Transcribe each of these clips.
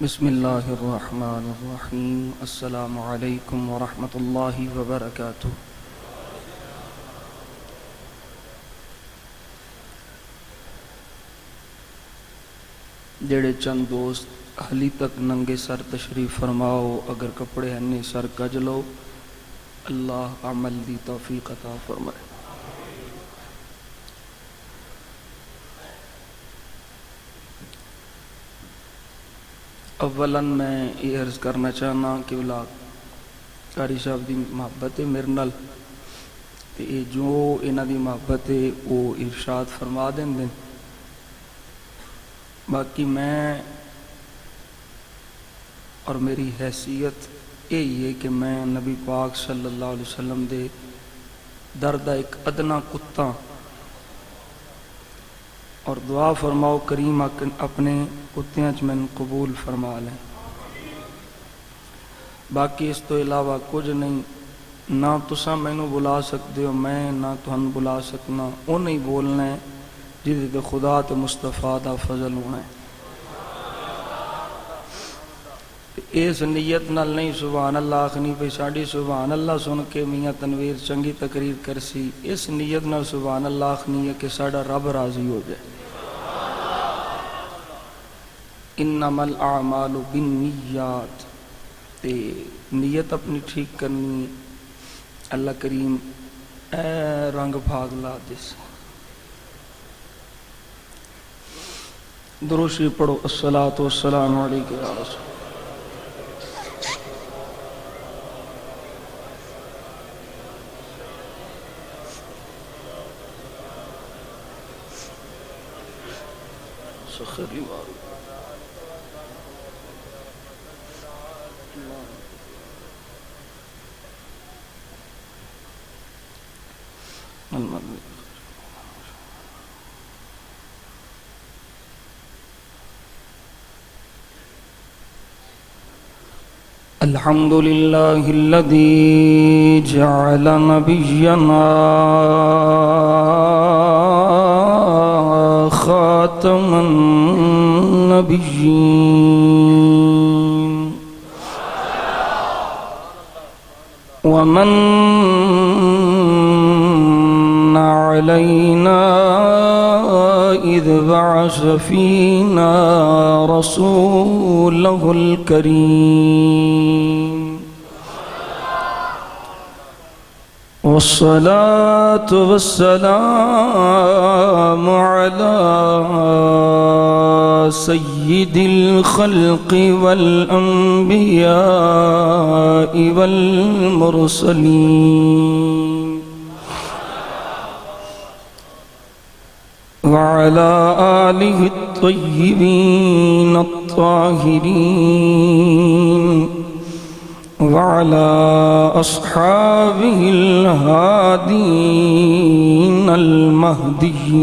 بسم اللہ الرحمن الرحیم۔ السلام علیکم ورحمۃ اللہ وبرکاتہ۔ جڑے چند دوست حلی تک ننگے سر تشریف فرماؤ، اگر کپڑے ہنی سر کج لو، اللہ عمل دی توفیق عطا فرمائے۔ اولاً میں یہ عرض کرنا چاہنا کہ قاری صاحب دی محبت ہے میرے نال، تے جو انہاں دی محبت ہے وہ ارشاد فرما دیں۔ باقی میں اور میری حیثیت یہی ہے کہ میں نبی پاک صلی اللہ علیہ وسلم دے دردہ ایک ادنا کتا، اور دعا فرماؤ کریم اپنے کتیاں چ میں قبول فرما لیں۔ باقی اس تو علاوہ کچھ نہیں، نہ تساں مینوں بلا سکتے ہو، میں نہ تہن بلا سکنا، وہ نہیں بولنا ہے جہدے تے خدا تے مصطفیٰ دا فضل ہونا ہے۔ اس نیت نال نہیں سبحان اللہ آخنی پہ ساڑی سبحان اللہ سن کے میاں تنویر چنگی تقریر کرسی، اس نیت نال سبحان اللہ آخنی ہے کہ ساڑا رب راضی ہو جائے۔ انما الاعمال بالنیات، تے نیت اپنی ٹھیک کرنی، اللہ کریم اے رنگ بھاگ لا دس۔ درود شریف پڑھو، الصلاۃ والسلام علیک یا رسول۔ سخری مارو الحمد لله الذي جعل نبينا خاتم النبيين ومن علينا إذ بعث فينا رسوله الكريم، والصلاة والسلام على سيد الخلق والأنبياء والمرسلين، وعلى آله الطيبين الطاهرين، وعلى أصحابه الهادين المهديين،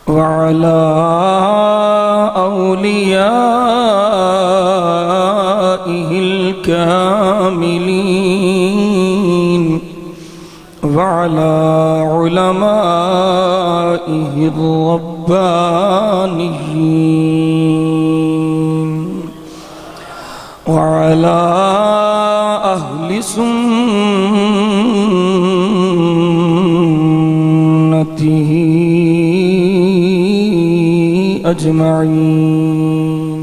وعلى أوليائه الكاملين، وعلى علمائه الربانيين، وعلى أهل سنته أجمعين۔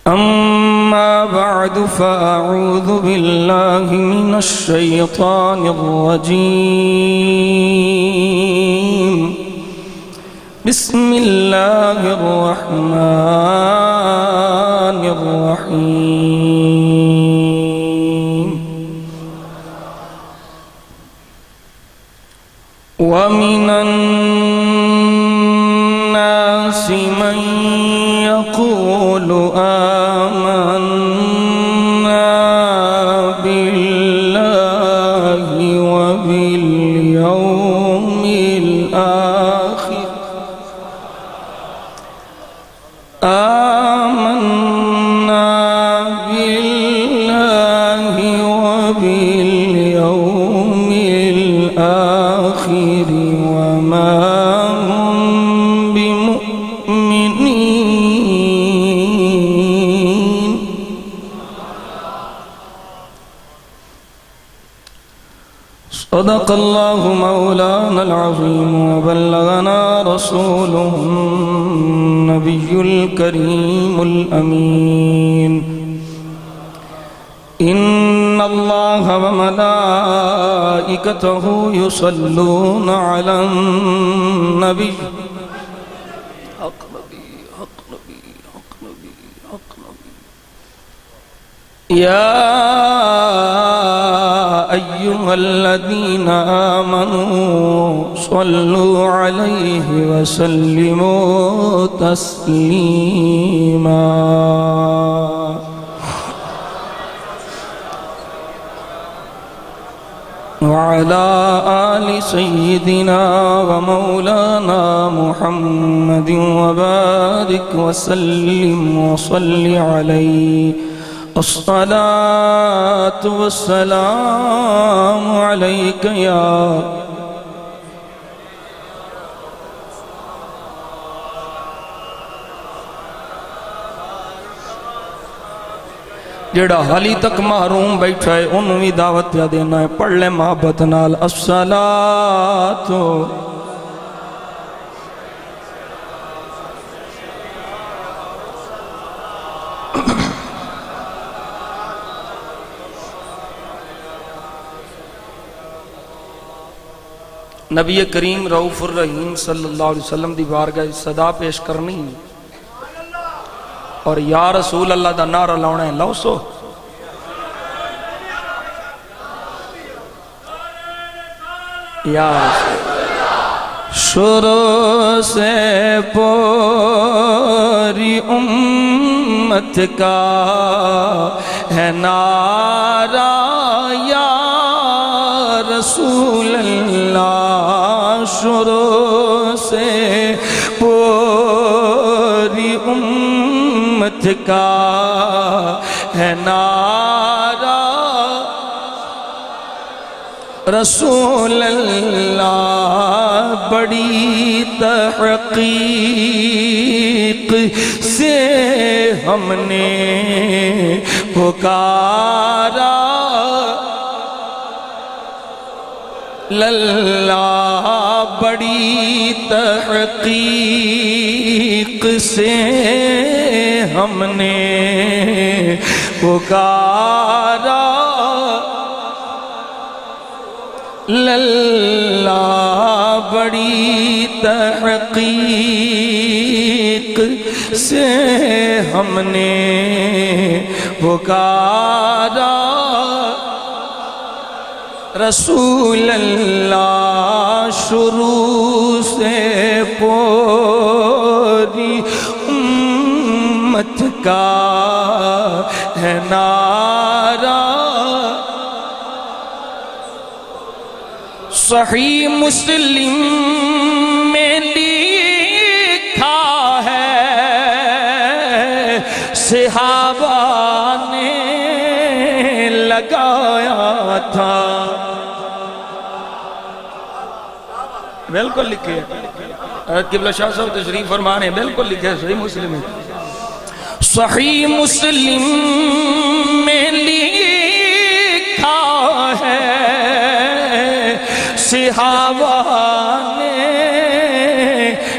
أما بعد فأعوذ بالله من الشيطان الرجيم، بسم الله الرحمن الرحيم۔ ومن الناس من يقول آمنا بالله وباليوم الآخر، آمنا بالله وباليوم الآخر صدق الله مولانا العظيم وبلغنا رسوله النبي الكريم الأمين إن الله وملائكته يصلون على النبي يا أيها الذين آمنوا صلوا عليه وسلموا تسليما وعلى آل سيدنا ومولانا محمد وبارك وسلم وصل عليه الصلاة والسلام عليك يا جڑا حالی تک محروم بیٹھا ہے انہوں بھی دعوت پہ دینا ہے پڑھ لے محبت نال الصلاة نبی کریم رؤوف الرحیم صلی اللہ علیہ وسلم دی بارگاہ صدا پیش کرنی اور یا رسول اللہ دا نعرہ لاؤنا ہے لو سو یا شروع سے پوری امت کا ہے نعرہ یا رسول اللہ شروع سے پوری امت کا ہے نعرہ رسول اللہ بڑی تحقیق سے ہم نے پکارا اللہ بڑی تحقیق سے ہم نے پکارا اللہ بڑی تحقیق سے ہم نے پکارا رسول اللہ شروع سے پوری امت کا ہے نعرہ صحیح مسلم میں لکھا ہے صحابہ نے لگایا تھا بالکل لکھے قبلہ شاہ صاحب تشریف فرمانے بالکل لکھے صحیح مسلم ہے صحیح مسلم میں لکھا ہے صحابہ نے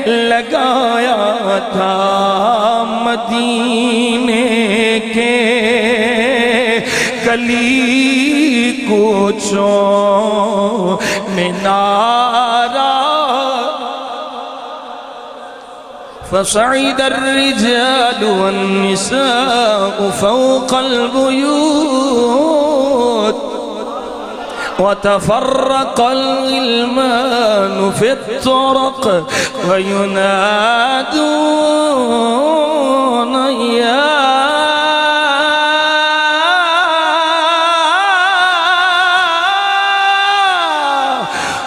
لگایا تھا مدینے کے گلی کوچوں میں نعرہ فصعد الرجال والنساء فوق البيوت وتفرق الغلمان في الطرق وينادون يا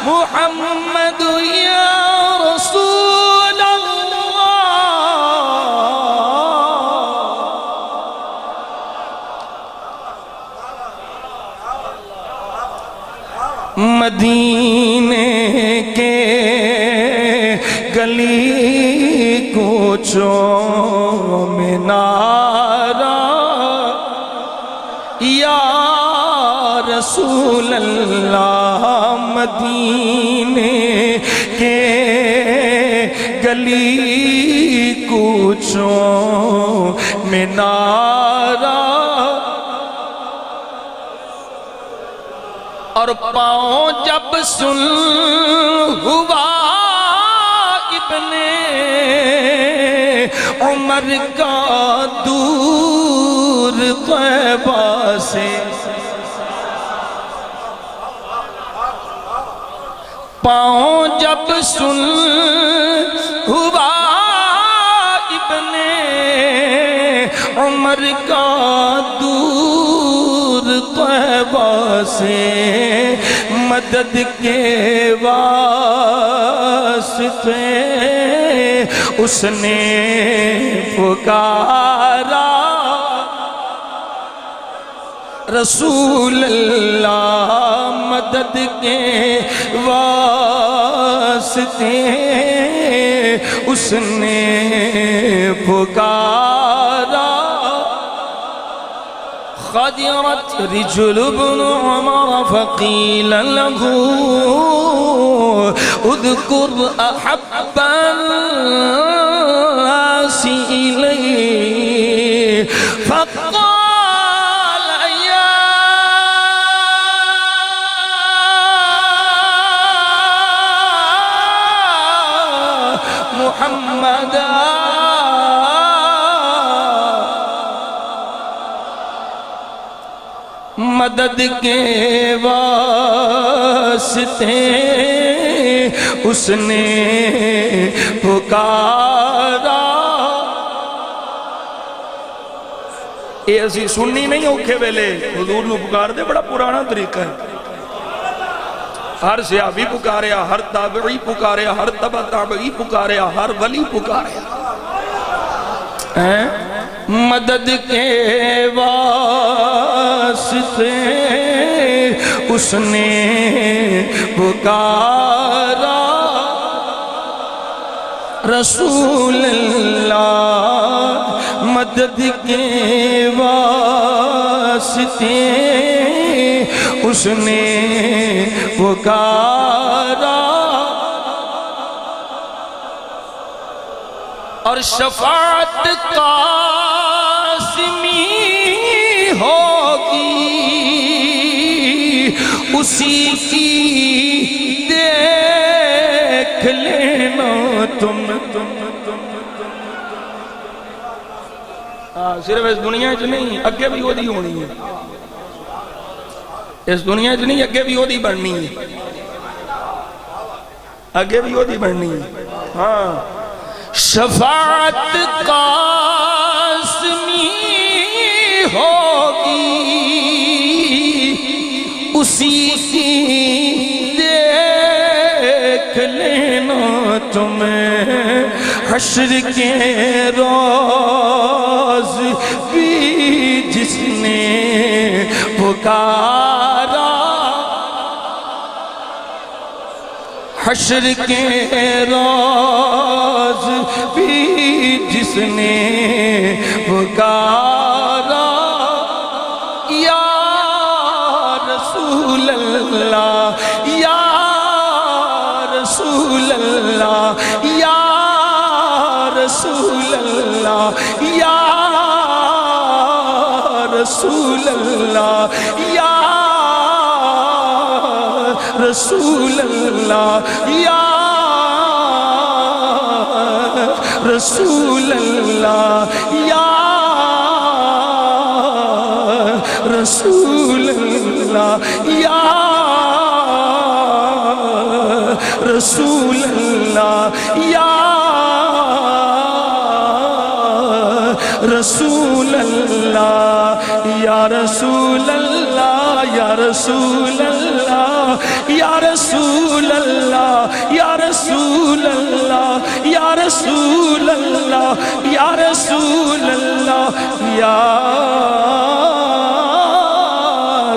محمد يا رسول الله مدینے کے گلی کوچوں میں نعرہ یا رسول اللہ مدینے کے گلی کوچوں میں نعرہ اور پاؤں جب سن ہوا ابن عمر کا دور طیبہ سے پاؤں جب سن ہوا ابن عمر کا دور طیبہ سے مدد کے واسطے اس نے پکارا رسول اللہ مدد کے واسطے اس نے پکارا خدرت رجل ابن عمر فقیل له اذکر احب الناس الیہ فقال یا محمد مدد کے واسطے اس نے پکارا یہ اسی سننی نہیں اوکھے ویلے حضور نو پکار دے بڑا پرانا طریقہ ہے ہر صحابی پکاریا ہر تابعی پکاریا ہر تبع تابعی پکاریا ہر ولی پکاریا مدد کے واسطے اس نے پکارا رسول اللہ مدد کے واسطے اس نے پکارا اور شفاعت قاسمی ہوگی اسی کی دیکھ لینا تم صرف اس دنیا چ نہیں اگے بھی وہی ہونی ہے اس دنیا چ نہیں اگے بھی وہی بننی ہے اگے بھی وہی بننی ہے ہاں شفاعت قاسمی ہوگی اسی کی دیکھ لینا تمہیں حشر کے روز بھی جس نے پکارا حشر کے روز بھی جس نے پکارا یا رسول اللہ یا رسول اللہ یا رسول اللہ یا رسول اللہ یا رسول اللہ یا رسول اللہ یا رسول اللہ یا رسول اللہ یا رسول اللہ یا رسول اللہ یا رسول اللہ یا رسول اللہ یا رسول اللہ یا رسول اللہ یا رسول اللہ یا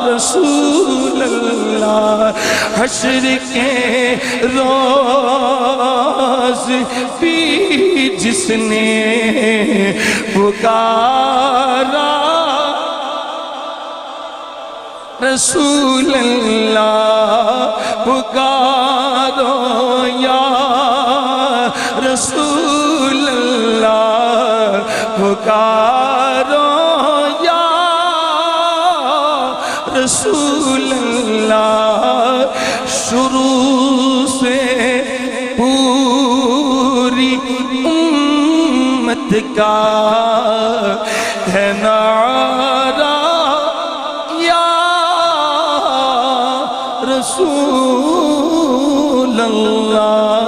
رسول اللہ حشر کے روز بھی جس نے پکارا رسول اللہ پکارو یا رسول اللہ پکارو یا رسول اللہ شروع سے پوری امت کا ہے نعرہ یا رسول اللہ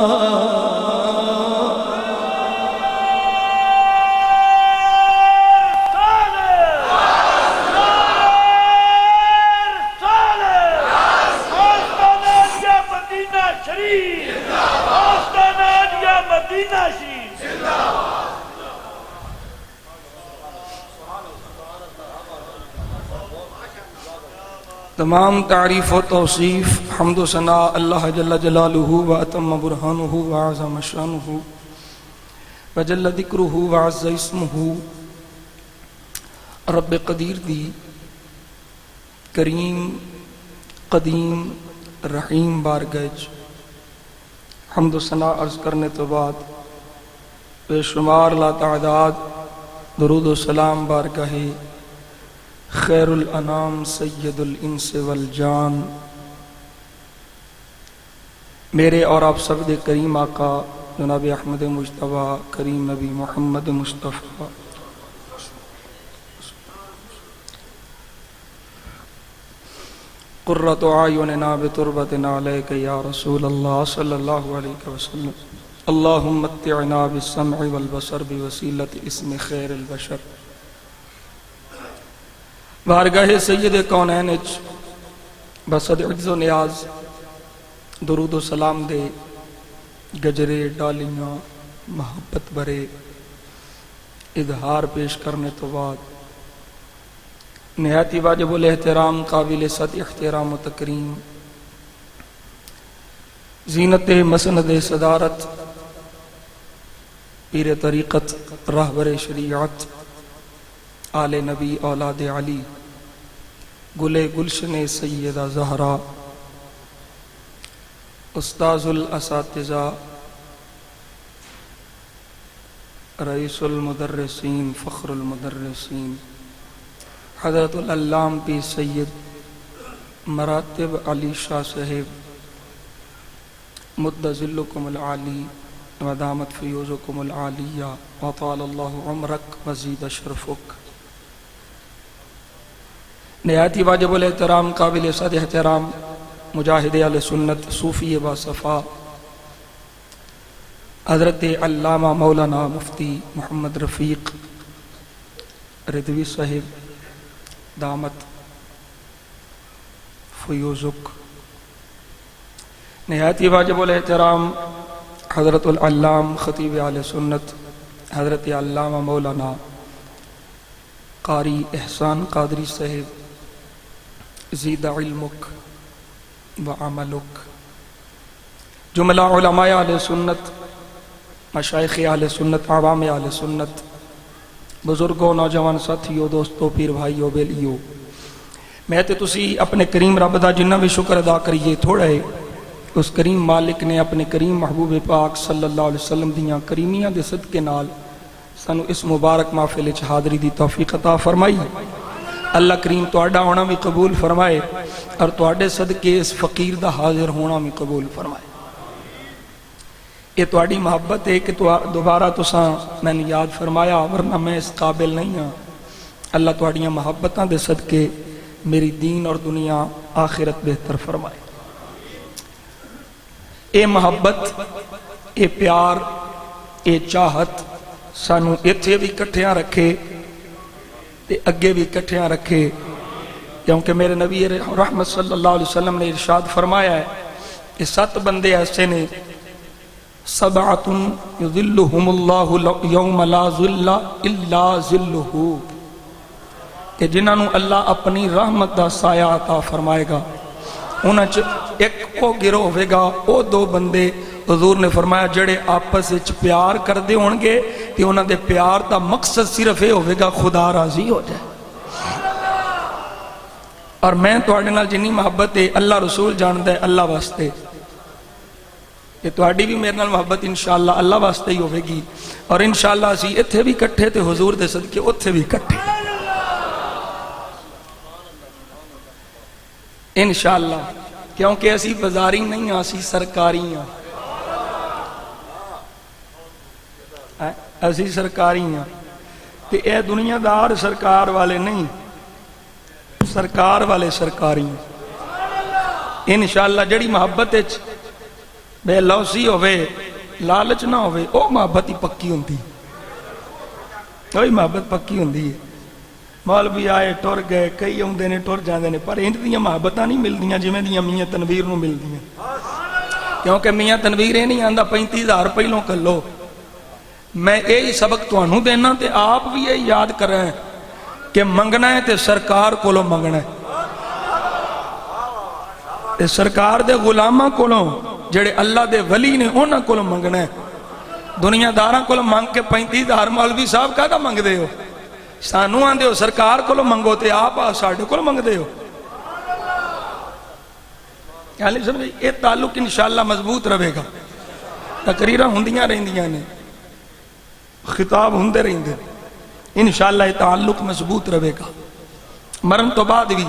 تمام تعریف و توصیف حمد و ثناء اللہ جل جلالہ و اتم برہانہ و اعظم شانہ و جل ذکرہ و عز اسمہ رب قدیر دی کریم قدیم رحیم بارگاہ حمد و ثناء عرض کرنے تو بعد بے شمار لا تعداد درود و سلام بارگاہ خیر الانام سید الانس والجان میرے اور آپ سب دے کریم آقا جناب احمد مجتبی کریم نبی محمد مصطفیٰ قرۃ اعیننا بتربتنا علیک یا رسول اللہ صلی اللہ علیہ وسلم اللہم متعنا بالسمع والبصر بوسیلۃ اسم خیر البشر بارگاہ سید کونین بصد عجز و نیاز درود و سلام دے گجرے ڈالیاں محبت برے اظہار پیش کرنے تو بعد نہایت واجب الاحترام قابل صد احترام و تکریم زینت مسند صدارت پیر طریقت راہبر شریعت آل نبی اولاد علی گل گلشن سیدہ زہرا استاذ الاساتذہ رئیس المدرسین فخر المدرسین حضرت العلام پی سید مراتب علی شاہ صاحب مد ذلکم العالی ودامت فیوزکم العالیہ وطال اللہ عمرک وزید شرفک نہایتی واجب الاحترام قابل صد احترام مجاہد اہل سنت صوفی با صفا حضرت علامہ مولانا مفتی محمد رفیق رضوی صاحب دامت فیوزک نہایتی واجب الاحترام حضرت العلام خطیب اہل سنت حضرت علامہ مولانا قاری احسان قادری صاحب زید علمک و عملک جملہ علماء اہل سنت مشائخ اہل سنت عوام اہل سنت بزرگوں نوجوان ساتھیوں دوستوں پیر بھائیوں بیلیوں میں تے تسی اپنے کریم رب دا جنہ بھی شکر ادا کریے تھوڑا ہے اس کریم مالک نے اپنے کریم محبوب پاک صلی اللہ علیہ وسلم دیاں کریمیاں دے صدقے نال سانو اس مبارک محفل وچ حاضری دی توفیق عطا فرمائی اللہ کریم تواڈا ہونا بھی قبول فرمائے اور تواڈے صدقے اس فقیر دا حاضر ہونا بھی قبول فرمائے یہ تواڈی محبت ہے کہ دوبارہ تساں میں نے یاد فرمایا ورنہ میں اس قابل نہیں ہاں اللہ تواڈیاں محبتاں دے صدقے میری دین اور دنیا آخرت بہتر فرمائے اے محبت اے پیار اے چاہت سانو ایتھے بھی کٹھیاں رکھے تے اگے بھی کٹھیاں رکھے کیونکہ میرے نبی رحمت صلی اللہ علیہ وسلم نے ارشاد فرمایا ہے کہ 7 بندے ایسے نے سبعۃ یظلہم اللہ یوم لا ظل الا ظلہ کہ جنہاں نو اللہ اپنی رحمت دا سایہ عطا فرمائے گا انہاں ایک او گروہ ہوئے گا او 2 بندے حضور نے فرمایا جڑے آپس وچ پیار کر دے ہون گے کہ انہاں دے پیار دا مقصد صرف یہ ہوئے گا خدا راضی ہو جائے اور میں تواڈے نال جنی محبت ہے اللہ رسول جاندا ہے اللہ واسطے، کہ تواڈی بھی میرے نال محبت انشاءاللہ اللہ واسطے ہی ہوے گی، اور انشاءاللہ اسی اتھے بھی کٹھے تے حضور دے صدقے اتھے بھی کٹھے انشاءاللہ، کیونکہ اسی بازاری نہیں ہیں، اسی سرکاری ہیں، اسی سرکاری ہیں، تے اے دنیا دار سرکار والے نہیں، سرکار والے سرکاری ہیں انشاءاللہ۔ جڑی محبت بے لوسی ہوئے لالچ نہ ہوئے او محبت ہی پکی ہوندی، وہی محبت پکی ہوندی ہے۔ مولوی آئے ٹر گئے، کئی آندے نے ٹر جاندے نے، پر انج دیاں محبتاں نہیں ملدیاں جویں دیاں میاں تنویر نوں ملدیاں، کیونکہ میاں تنویر یہ نہیں آندا 35,000 پہلوں کلو۔ میں یہی سبق تانوں دینا تے آپ بھی یہ یاد کریں کہ منگنا ہے تے سرکار کولوں منگنا ہے، تے سرکار دے غلاماں کولوں جڑے اللہ دے ولی نے انہاں کولوں منگنا ہے۔ دنیا داراں کولوں منگ کے 35,000 مولوی صاحب کہدا منگ دے ہو؟ سانوں آندے ہو سرکار کولوں منگو تے آپ ساڈے کولوں منگ دے ہو؟ سمجھے یہ تعلق انشاءاللہ مضبوط رہے گا، تقریراں ہوندیاں رہندیاں نے، خطاب ہوندے رہندے، انشاءاللہ یہ تعلق مضبوط رہے گا، مرن تو بعد بھی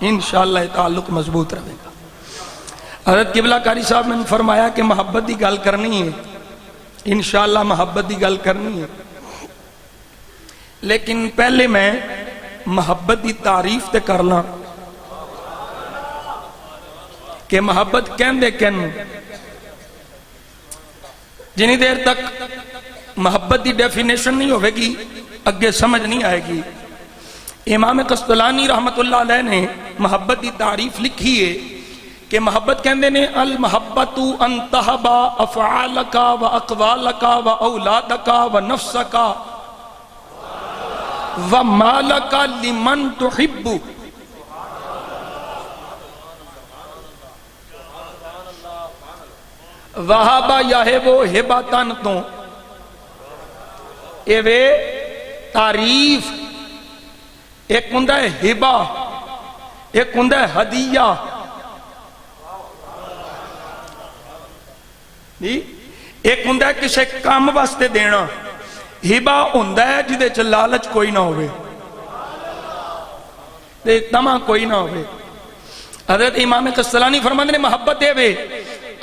انشاءاللہ یہ تعلق مضبوط رہے گا۔ حضرت قبلہ کاری صاحب نے فرمایا کہ محبت دی گل کرنی ہے، انشاءاللہ محبت دی گل کرنی ہے، لیکن پہلے میں محبت دی تعریف تے کرنا کہ محبت کہندے کن، جنہی دیر تک محبت دی ڈیفینیشن نہیں ہوئے گی اگے سمجھ نہیں آئے گی۔ امام قسطلانی رحمت اللہ علیہ نے محبت دی تعریف لکھی ہے کہ محبت کہندے نے المحبت ان تہبا افعالکا و اقوالکا و اولادکا و نفسکا و مالکا لمن تحب۔ وہابا یاہبو ہباتن تو اے وے تعریف، ایک ہندہ ہے ہبا، ایک ہندہ ہے ہدیہ، ایک ہندہ ہے کسے کام واسطے دینا، ہبا ہندہ ہے جدے چ لالچ کوئی نہ ہوئے، تمہ کوئی نہ ہوئے۔ حضرت امام قسطلانی فرماتے ہیں محبت ہے وے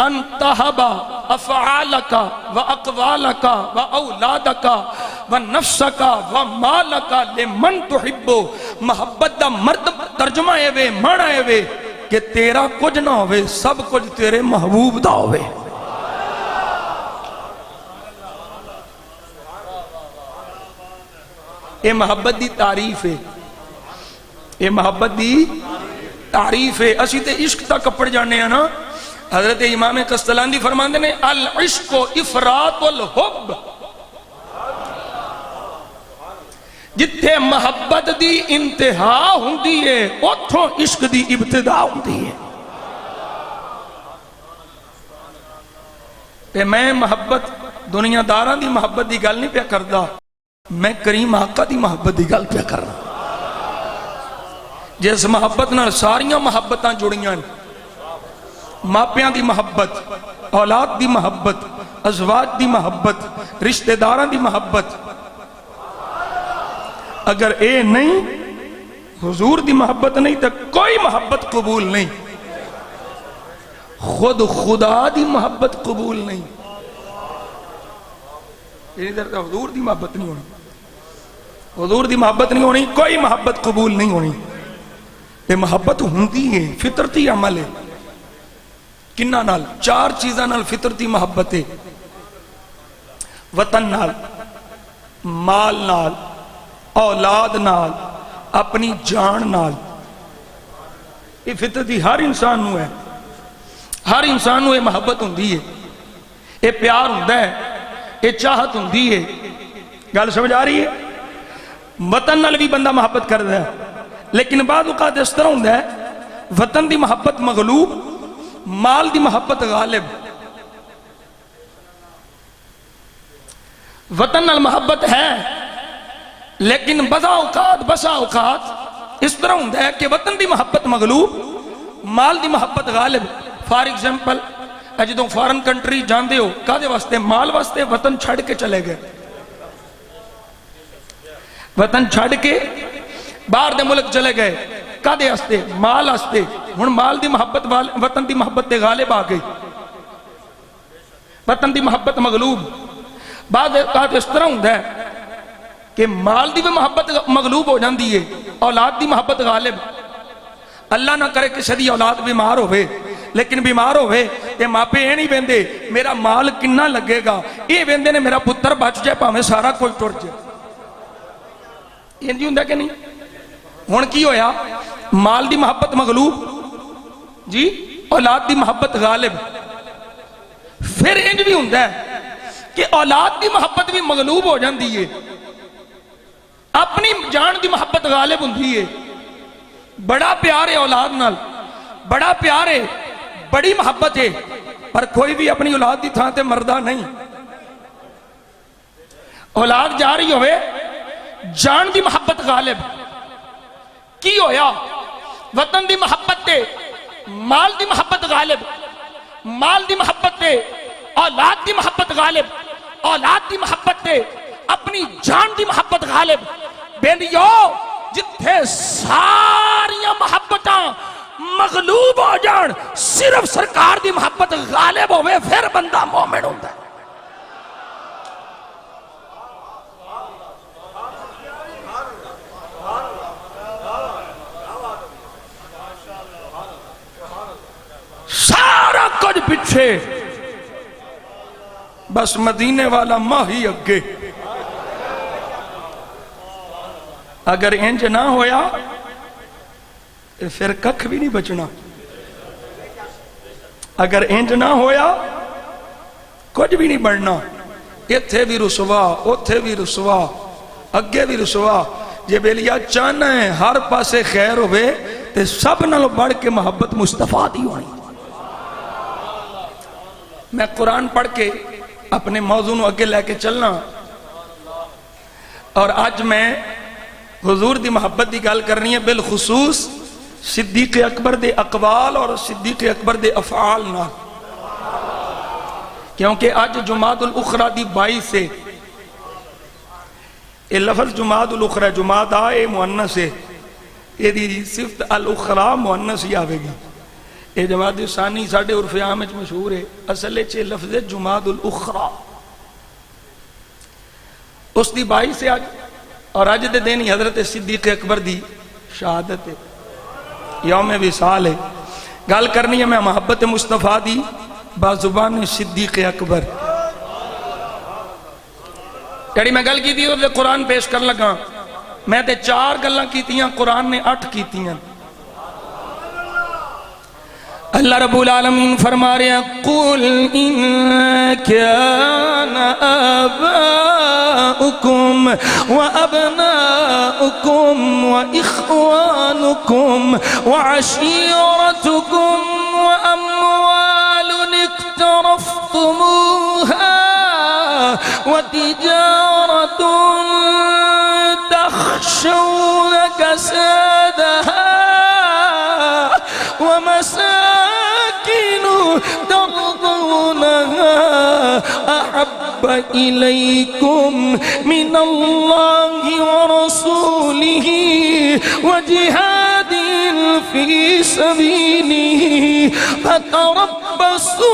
ان تہبا افعالکا و اقوالکا و اولادکا و نفسکا و مالکا لمن تحبو۔ محبت دا مرد ترجمہ ہے وے، معنی ہے وے کہ تیرا کچھ نہ ہوئے، سب کچھ تیرے محبوب دا ہوئے۔ اے محبت دی تعریف ہے، اے محبت دی تعریف ہے۔ اسی تے عشق تا کپڑ جانے ہیں نا، حضرت امام قسطلانی فرماندے نے العشق افراط الحب، جتھے محبت دی انتہا ہوندی ہے اتھوں عشق دی ابتدا ہوندی ہے۔ تے میں محبت دنیا داراں دی محبت دی گل نہیں پیا کردا، میں کریم آقا دی محبت دی گل پیا کرنا، جس محبت نال ساریاں محبتاں جڑیاں، ماپیاں دی محبت، اولاد دی محبت، ازواج دی محبت، رشتہ داراں دی محبت، اگر اے نہیں حضور دی محبت نہیں تو کوئی محبت قبول نہیں، خود خدا دی محبت قبول نہیں، حضور دی محبت نہیں ہونی، حضور دی محبت نہیں ہونی، کوئی محبت قبول نہیں ہونی۔ یہ محبت ہوندی ہے، فطرتی عمل ہے، کنہ نال؟ چار چیزاں نال فطرتی محبت ہے، وطن نال، مال نال، اولاد نال، اپنی جان نال۔ یہ فطرتی ہر انسان نو ہے، ہر انسان نو یہ محبت ہوندی ہے، یہ پیار ہوندا ہے، یہ چاہت ہوندی ہے۔ گل سمجھ آ رہی ہے؟ وطن نال بھی بندہ محبت کردا ہے، لیکن بعض اوقات اس طرح ہوندا ہے وطن دی محبت مغلوب، مال دی محبت غالب۔ وطن نال محبت ہے لیکن بسا اوقات اس طرح ہوندہ ہے کہ وطن دی محبت مغلوب مال دی محبت غالب. فار ایگزامپل جدوں فارن کنٹری جاندے ہو کادے واسطے مال واسطے وطن چھڑ کے چلے گئے, وطن چھڑ کے باہر دے ملک چلے گئے کادے واسطے مال واسطے. ہن مال دی محبت وطن دی محبت دے غالب آ گئی, وطن دی محبت مغلوب. بعد اوقات اس طرح ہوندہ ہے کہ مال دی بھی محبت مغلوب ہو جاندی ہے, اولاد دی محبت غالب. اللہ نہ کرے کسی دی اولاد بیمار ہوئے, لیکن بیمار ہوئے تے ماپے یہ نہیں بیندے میرا مال کننا لگے گا, یہ بیندے نے میرا پتر بچ جائے پاہمیں سارا کوئی ٹر جائے. یہ نہیں ہوندہ کہ نہیں؟ ہون کی ہویا مال دی محبت مغلوب جی, اولاد دی محبت غالب. پھر انج بھی ہوندہ ہے کہ اولاد دی محبت بھی مغلوب ہو جاندی ہے, اپنی جان دی محبت غالب ہوندی ہے. بڑا پیار ہے اولاد نال, بڑا پیار ہے, بڑی محبت ہے, پر کوئی بھی اپنی اولاد دی تھان تے مردہ نہیں. اولاد جا رہی ہوئے جان دی محبت غالب کی ہویا, وطن دی محبت تے مال دی محبت غالب, مال دی محبت تے اولاد دی محبت غالب, اولاد دی محبت تے اپنی جان دی محبت غالب. بینیو جتھے ساریاں محبتاں مغلوب ہو جان صرف سرکار دی محبت غالب ہوئے پھر بندہ مومن ہوتا ہے. سارا کچھ پچھے بس مدینے والا ماہی اگے. اگر انج نہ ہویا پھر ککھ بھی نہیں بچنا. اگر انج نہ ہویا کچھ بھی نہیں بڑھنا. اتھے بھی رسوا, اتھے بھی رسوا, اگے بھی رسوا. جے بیلیا چاہنا ہے ہر پاسے خیر ہوئے تے سب نالوں بڑھ کے محبت مصطفیٰ دی ہونی. میں قرآن پڑھ کے اپنے موضوع نو اگے لے کے چلنا, اور آج میں حضور دی محبت دی گل کرنی ہے بالخصوص صدیق اکبر دے اقوال اور صدیق اکبر دے افعال نہ, کیونکہ آج جماعت الاخرى دی 22 سے یہ لفظ جماعت الاخرى, جماعت آئے مؤنث ہے, یہ دی صفت الاخرى مؤنث ہی آوے گی. یہ جماعت ثانی ساڑھے عرف عام وچ مشہور ہے, اصل چھے لفظ جماعت الاخرى. اس دی 22 سے آج, اور آج دے دینی حضرت صدیق اکبر دی شہادت ہے, یوم وصال ہے. گل کرنی ہے میں محبت مصطفیٰ دی بازبان صدیق اکبر. جڑی میں گل کی تھی اور قرآن پیش کر لگا, میں تے 4 گلاں کیتیاں, قرآن نے 8 کیتیاں. اللہ رب العالمین فرما رہے ہیں قُلْ إِن كَانَ آبَاؤُكُمْ وَأَبْنَاؤُكُمْ وَإِخْوَانُكُمْ وَعَشِيرَتُكُمْ وَأَمْوَالٌ اقْتَرَفْتُمُوهَا وَتِجَارَةٌ تَخْشَوْنَ كَسَادَهَا وَمَسَاكِنُ تَرْضَوْنَهَا أَحَبَّ إِلَيْكُمْ مِنَ اللَّهِ وَرَسُولِهِ وَجِهَادٍ فِي سَبِيلِهِ فَتَرَبَّصُوا.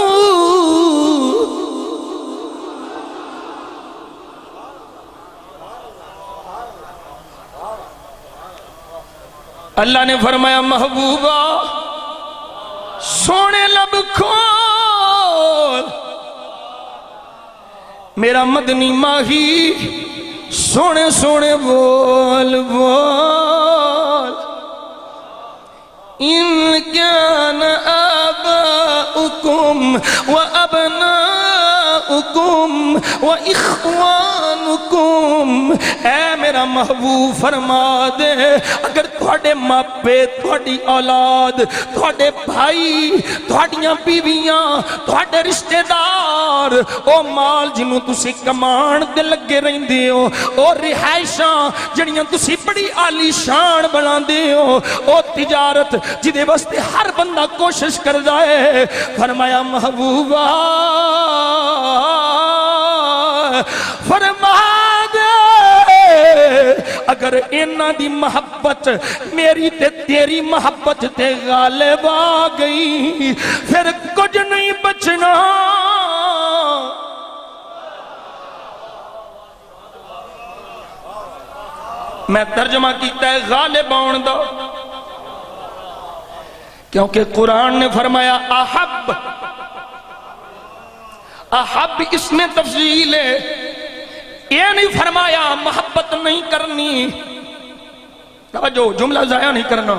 اللہ نے فرمایا محبوبہ سونے لب کھول, میرا مدنی ماہی سونے سونے بول بول. ان كان آباؤكم وابناؤكم واخوانكم, اے میرا محبوب فرما دے اگر تھوڑے ماپے تھوڑی اولاد تھوڑے بھائی تھوڑیاں بیویاں تھوڑے رشتہ دار او مال جنوں تسی کمان دے لگے رہندے ہو او رہائشاں جڑیاں تسی بڑی عالی شان بنا دے ہو او تجارت جدے واسطے ہر بندہ کوشش کردا ہے فرمایا محبوبہ فرما دے اگر انہاں دی محبت میری تے تیری محبت تے غالب آ گئی پھر کچھ نہیں بچنا میں ترجمہ کیتا ہے غالب آن دو کیونکہ قرآن نے فرمایا احب احب اس میں تفضیل ہے یہ نہیں فرمایا محبت نہیں کرنی توجہ جملہ ضائع نہیں کرنا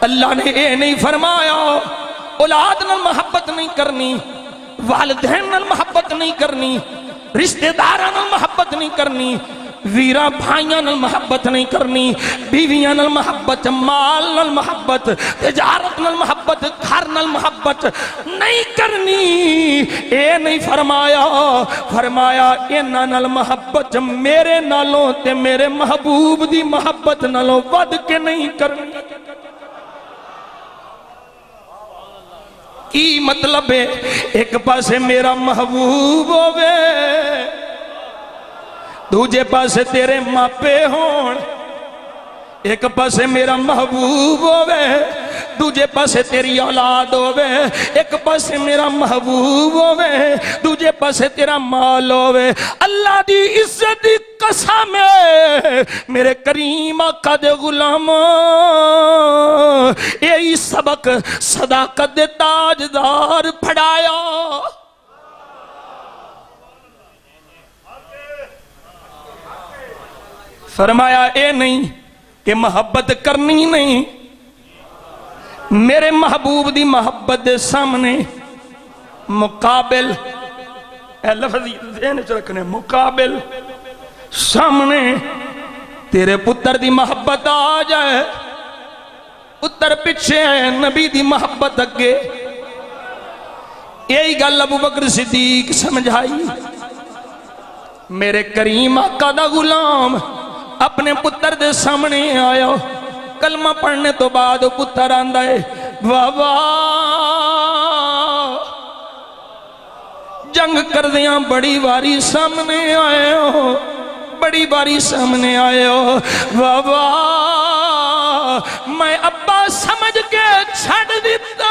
اللہ نے یہ نہیں فرمایا اولاد نال محبت نہیں کرنی والدین نال محبت نہیں کرنی رشتہ داراں نال محبت نہیں کرنی ویرا بھائیاں نال محبت نہیں کرنی بیویاں نال محبت مال نال محبت تجارت نال محبت گھر نال محبت نہیں کرنی اے نہیں فرمایا فرمایا انہاں نال محبت میرے نالوں تے میرے محبوب دی محبت نالوں ود کے نہیں کرنی کی مطلب ہے ایک پاسے میرا محبوب ہوئے دوجے پاسے تیرے ماپے ہون ایک پاسے میرا محبوب ہوئے دوجے پاسے تیری اولاد ہوئے ایک پاسے میرا محبوب ہوئے دوجے پاسے تیرا مال ہوئے اللہ دی عزت دی قسم ہے میرے کریم آقا دے غلام یہی سبق صداقت دے تاجدار پڑھایا فرمایا اے نہیں کہ محبت کرنی نہیں میرے محبوب دی محبت دے سامنے مقابل اے لفظ ذہن چ رکھنے مقابل سامنے تیرے پتر دی محبت آ جائے پتر پیچھے ہے نبی دی محبت اگے یہی گل ابو بکر صدیق سمجھائی میرے کریم آقا دا غلام اپنے پتر دے سامنے آیا کلمہ پڑھنے تو بعد پتر آندا ہے بابا جنگ کر دیاں بڑی باری سامنے آئے ہو بڑی باری سامنے آئے ہو بابا میں ابا سمجھ کے چھڑ دیتا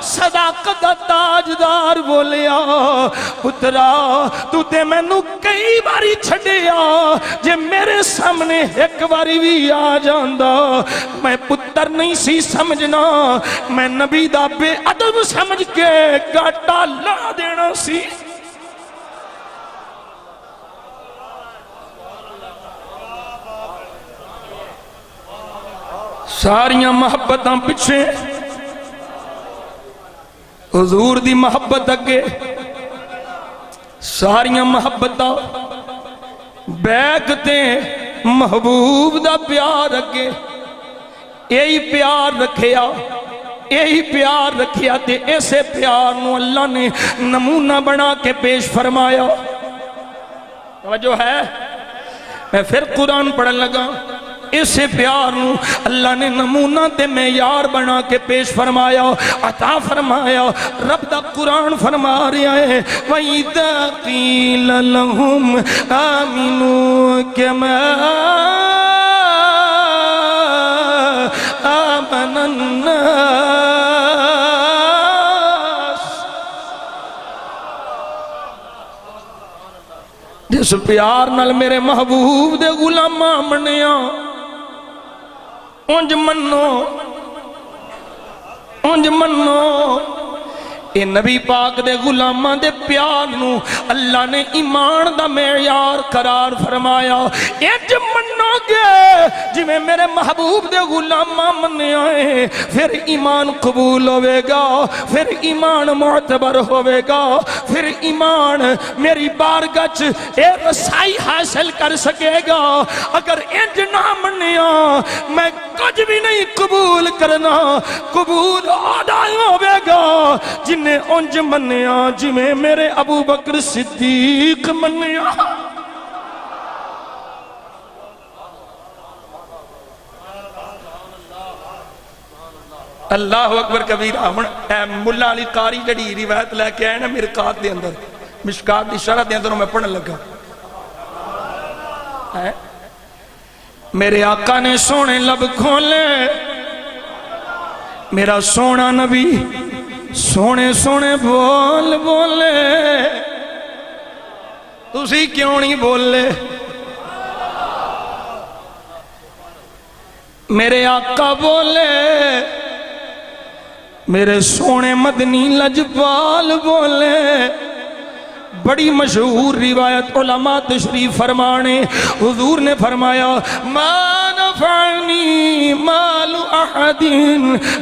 صداقت دا تاجدار بولیا پترا تو تے میں نو کئی باری چھڑیا جے میرے سامنے ایک باری بھی آ جاندہ میں پتر نہیں سی سمجھنا میں نبی دا بے ادب سمجھ کے گاٹا لا دینا سی ساریاں محبتاں پچھے حضور دی محبت اگے ساریاں محبتاں بیکتے محبوب دا پیار اگے یہی پیار رکھیا تے ایسے پیار نو اللہ نے نمونہ بنا کے پیش فرمایا توجہ ہے میں پھر قرآن پڑھن لگا اسے پیار نو اللہ نے نمونہ تے معیار بنا کے پیش فرمایا عطا فرمایا رب دا قرآن فرما رہا ہے وَإِذَا قِيلَ لَهُمْ آمِنُوا كَمَا آمَنَ النَّاسِ جس پیار نال میرے محبوب دے غلاماں منیا انج منو اے نبی پاک دے غلاماں دے پیار نو اللہ نے ایمان دا معیار قرار فرمایا انج منو گے جی میں میرے محبوب دے غلاماں منیا ہے پھر ایمان قبول ہوئے گا پھر ایمان معتبر ہوئے گا پھر ایمان میری بارگاہ چ اے رسائی حاصل کر سکے گا۔ اگر انج نہ منیا میں کچھ بھی نہیں قبول کرنا۔ قبول آدھا ہوئے گا جنہیں انج منیا جی میں میرے ابو بکر صدیق منیا۔ اللہ اکبر کبیرہ۔ اے ملا علی قاری جڑی روایت لے کے آئے نا مرقات دے اندر، مشکات دی شرح دے اندر میں پڑھنے لگا، میرے آقا نے سونے لب کھولے، میرا سونا نبی سونے سونے بول بولے، تسی کیوں نہیں بولے؟ میرے آقا بولے، میرے سونے مدنی لجپال بولے۔ بڑی مشہور روایت علماء تشریف فرمانے، حضور نے فرمایا ما نفعنی مال احد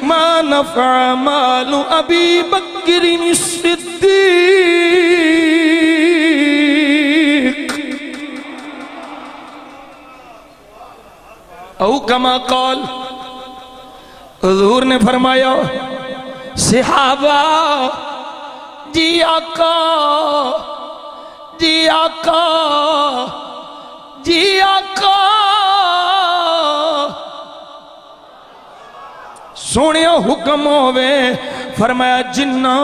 ما نفع مال ابی بکر الصدیق او کما قال۔ حضور نے فرمایا صحابہ جی آقا جی آقا جی آقا سونے حکم ہوئے، فرمایا جنہ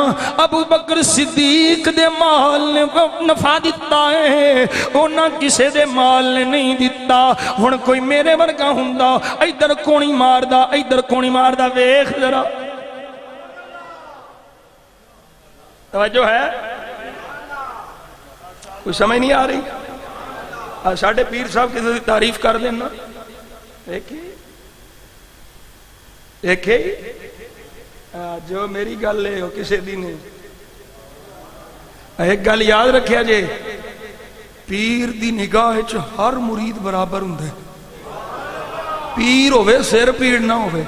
ابو بکر صدیق دے مال نے نفع دیتا ہے اونا کسے دے مال نے نہیں دیتا۔ ہن کوئی میرے ورگا ہوندا ایدر کونی ماردا ایدر کونی ماردا، ویکھ ذرا توجہ ہے؟ کوئی سمجھ نہیں آ رہی؟ ساڑھے پیر صاحب کسی دی تعریف کر دینا، دیکھے جو میری گل ہے وہ کسی دی نہیں۔ ایک گل یاد رکھیا جے، پیر دی نگاہ چ ہر مرید برابر ہوندا ہے، پیر ہوئے سر پیڑ نہ ہوئے،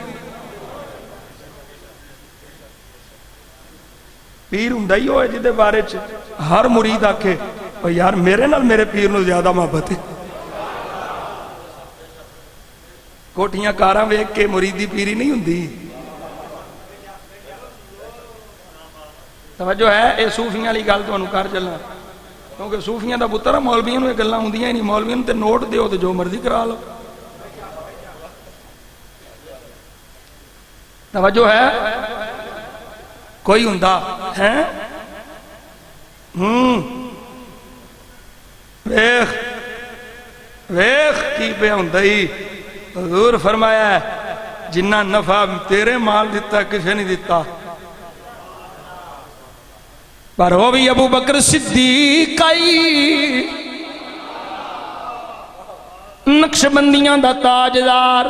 پیر ہوندا ہی ہوئے جدے بارے چ ہر مرید آکھے یار میرے نال میرے پیر نو زیادہ محبت ہے۔ کوٹھیاں کاراں ویکھ کے مریدی پیری نہیں ہوندی۔ توجہ ہے؟ اے صوفیاں والی گل تانوں کر چلنا، کیونکہ صوفیاں دا پتر مولویاں نوں یہ گلاں ہوندیاں ہی نہیں، مولویاں نوں تے نوٹ دیو تے جو مرضی کرا لو۔ توجہ ہے؟ کوئی ہوندا ہے ویخ ویخ کی پہ ہوندا ہی۔ حضور فرمایا ہے جنہ نفع تیرے مال دیتا کسے نہیں دیتا، پر وہ بھی ابو بکر صدیق آئی، نقشبندیاں دا تاجدار،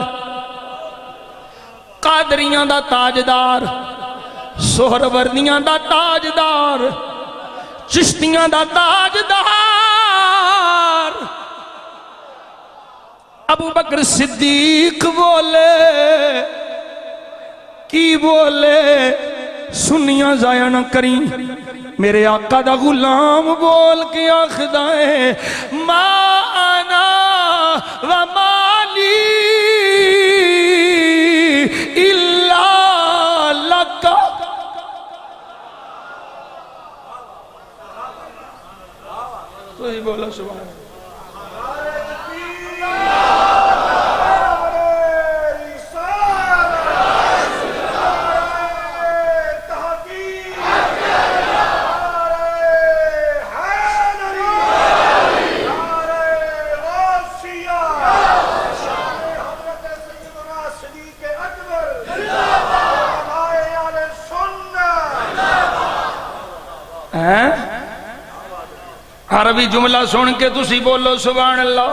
قادریاں دا تاجدار، سہروردیاں دا تاجدار، چشتیاں دا تاجدار ابو بکر صدیق بولے، کی بولے؟ سنیاں ضائع نہ کریں، میرے آقا دا غلام بول کے آخدا ہے ما انا و مالی الا لکا۔ تو ہی بولا سبحان اللہ۔ عربی جملہ سن کے تسی بولو سبحان اللہ۔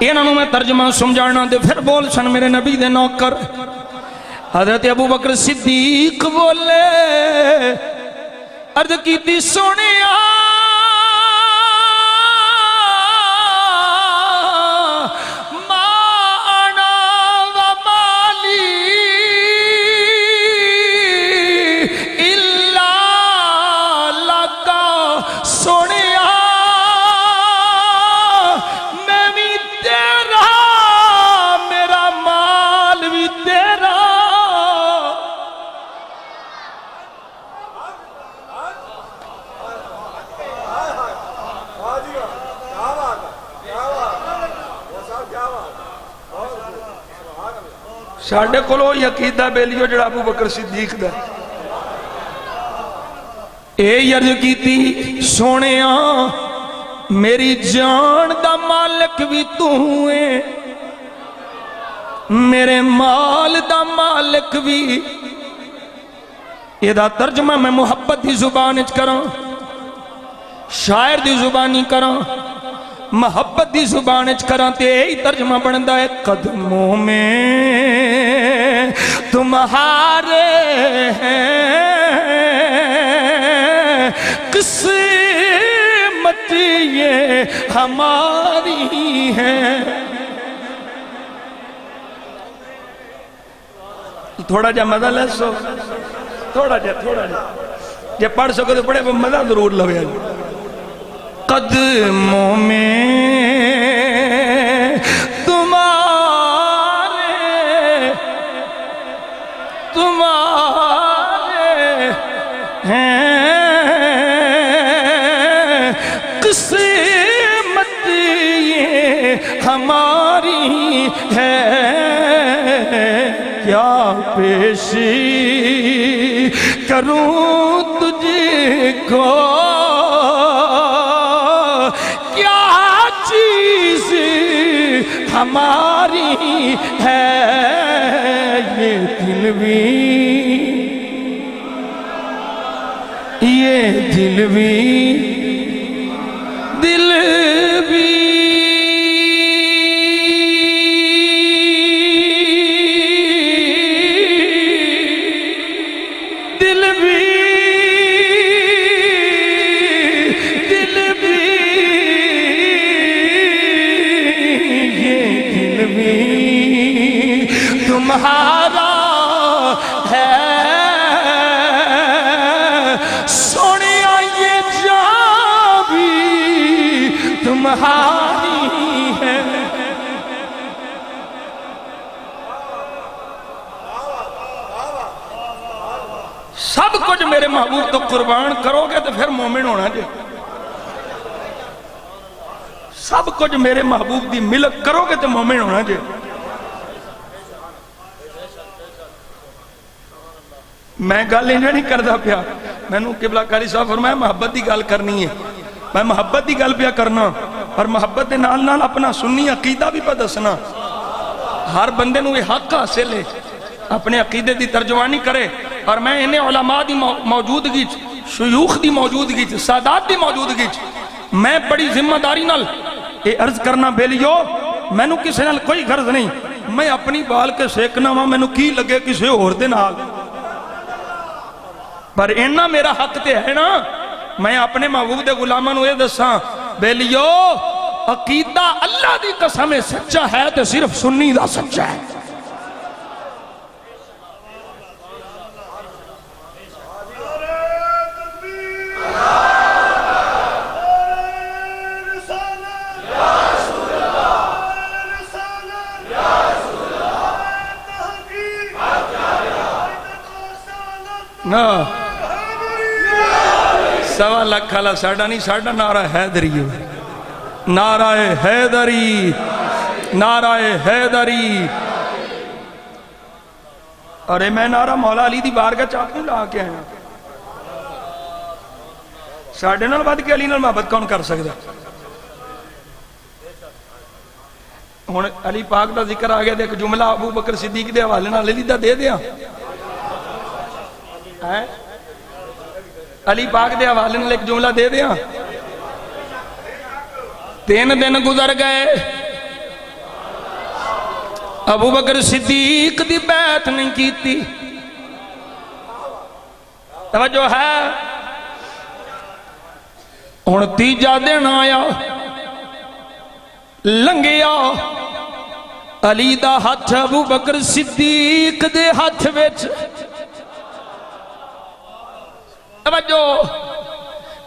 انہوں میں ترجمہ سمجھانا دے پھر بول سن میرے نبی دے نوکر حضرت ابو بکر صدیق بولے، عرض کیتی سونے لکا ساڑھے کولو یہ عقیدہ بیلیو جڑا ابو بکر صدیق دا اے عرض کی تھی سونیاں میری جان دا مالک بھی تو ہے میرے مال دا مالک بھی یہ دا ترجمہ میں محبت دی زبان اچ کراں شاعر دی زبانی کراں محبت دی زبان اچ کراں تے یہی ترجمہ بندا ہے قدموں میں تمہارے ہیں قسمت یہ ہماری ہے تھوڑا جا مزہ لے سو تھوڑا جا یہ پڑھ سکو تو پڑھے مزہ ضرور لوے قدموں میں تمہارے ہیں قسمت یہ ہماری ہے کیا پیشی کروں تجھ کو کیا چیز ہماری ہے یہ دل بھی تمہارا ہے سونیا یہ جان بھی تمہاری ہے سب کچھ میرے محبوب تو قربان کرو گے تو پھر مومن ہونا جی سب کچھ میرے محبوب دی ملک کرو گے تو مومن ہونا جی میں گل انجا نہیں کردا پیا میں نے قبلہ کاری صاحب فرمایا محبت دی گل کرنی ہے میں محبت دی گل پیا کرنا اور محبت دے نال نال اپنا سنی عقیدہ بھی پہ دسنا ہر بندے نو یہ حق حاصل ہے اپنے عقیدے دی ترجمانی کرے اور میں انہیں علماء دی موجودگی شیوخ دی موجودگی سادات دی موجودگی میں بڑی ذمہ داری نال یہ عرض کرنا بیلیو میں نو کسے نال کوئی غرض نہیں میں اپنی بال کے سیکنا ہوں میں نو کی لگے کسے اور دے نال پر انہا میرا حق تے ہے نا میں اپنے محبوب دے غلامہ نو یہ دساں بیلیو عقیدہ اللہ دی قسم سچا ہے تو صرف سنی دا سچا ہے سوا لکھ کھالا ساڑھا نہیں ساڑھا نعرہ حیدری نعرہ حیدری نعرہ حیدری اور میں نعرہ مولا علی دی بارگاہ چاکوں لا کے ہیں ساڑھے نال بعد کے علی نال محبت کون کر سکتا ہون علی پاک دا ذکر آگیا دیکھ جملہ ابو بکر صدیق دے حوالے نال علی دا دے دیا علی پاک دے حوالے نے ایک جملہ دے دیا 3 دن گزر گئے ابو بکر صدیق دی بیعت نہیں کیتی توجہ ہے ہن تیجا دن آیا لنگیا علی دا ہاتھ ابو بکر صدیق دے ہاتھ وچ توجہ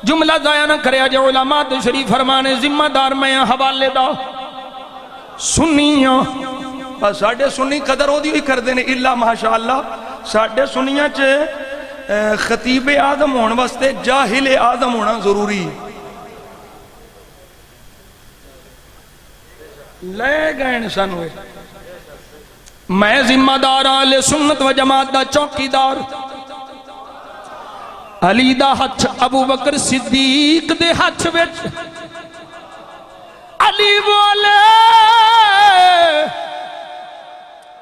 جملہ ضائع نہ کریا جو علماء شریف فرمانے ذمہ دار میں حوالے دا سنیاں بس ساڑھے سنی قدر ہو دی ہوئی کر دینے اللہ ماشاءاللہ ساڑھے سنیاں چے خطیب آدم ہونے واسطے جاہل آدم ہونا ضروری لے گئے انسان ہوئے میں ذمہ دار اہل سنت و جماعت دا چوکیدار علی دا ہاتھ ابو بکر صدیق دے ہاتھ وچ علی بولے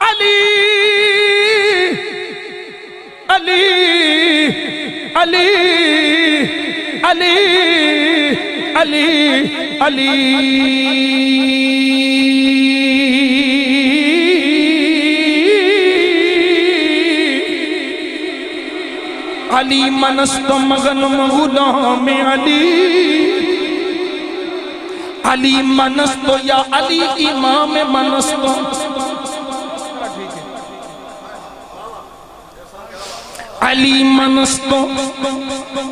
علی علی علی علی علی علی علی منست مغنم غلام علی علی منست یا علی امام منست علی منست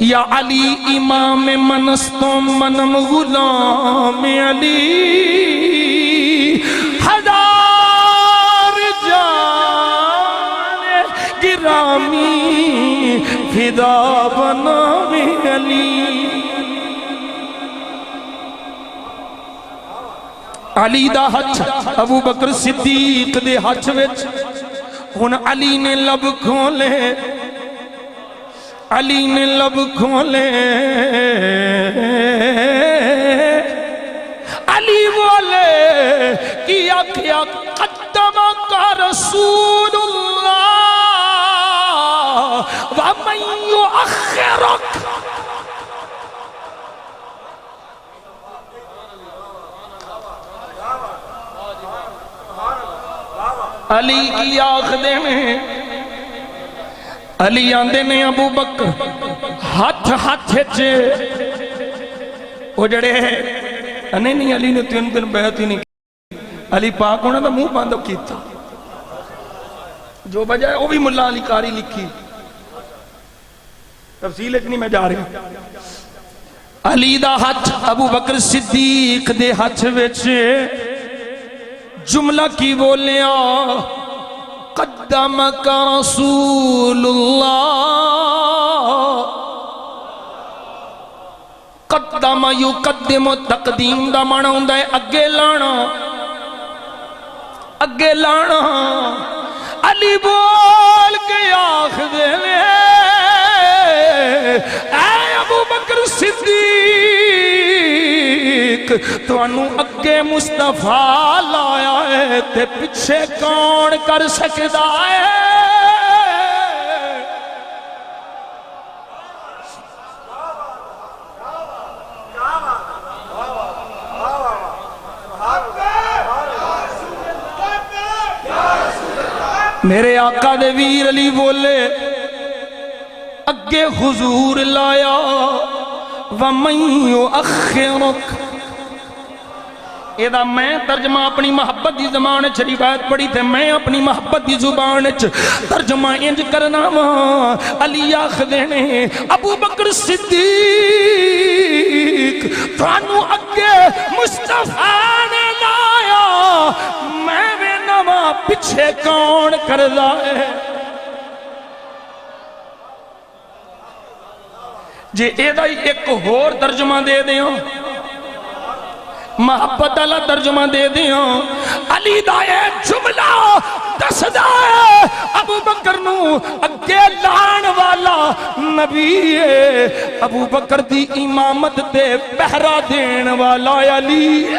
یا علی امام منست منم غلام علی ہزار جان گرامی فدا بنام علی علی دا ہاتھ ابو بکر صدیق دے ہاتھ وچ ہن علی نے لب کھولے علی نے لب کھولے علی بولے کیا کیا قدم کا رسول اللہ وَمَنْ يُؤَخِّرُكَ علی کی آخدے میں علی آندے نے ابو بکر ہاتھ ہاتھ چھے وہ جڑے ہیں نہیں علی نے تین دن بیعت ہی نہیں کی علی پاک ہونا تھا منہ باندھو کیتا جو بجائے وہ بھی ملا علی کاری لکھی تفصیل اتنی میں جا رہی ہوں علی دا ہاتھ ابو بکر صدیق دے ہاتھ وچے جملہ کی بولیا قدمک رسول اللہ قدم یقدم تقدیم دا معنی ہوندا ہے اگے لانا اگے لانا علی بول کے آخ دے لے اے ابو بکر صدیق تو انو اگے مصطفیٰ لایا ہے تے پچھے کون کر سکدا ہے میرے آقا دے ویر علی بولے اگے حضور لایا وَمَنْ يُؤَخِّرُكَ اے دا میں ترجمہ اپنی محبت دی زبان روایت پڑھی تھے میں اپنی محبت دی زبان ترجمہ انج کرنا علی آخدے نے ابو بکر صدیق تانوں اگے مصطفیٰ نے لایا میں بھی نما پچھے کون کر دائے جے اے دا ایک اور ترجمہ دے دیں محبت اللہ ترجمہ دے دیں علی دا یہ جملہ دس دائے ابو بکر نو اگے لان والا نبی ہے ابو بکر دی امامت دے پہرا دین والا علی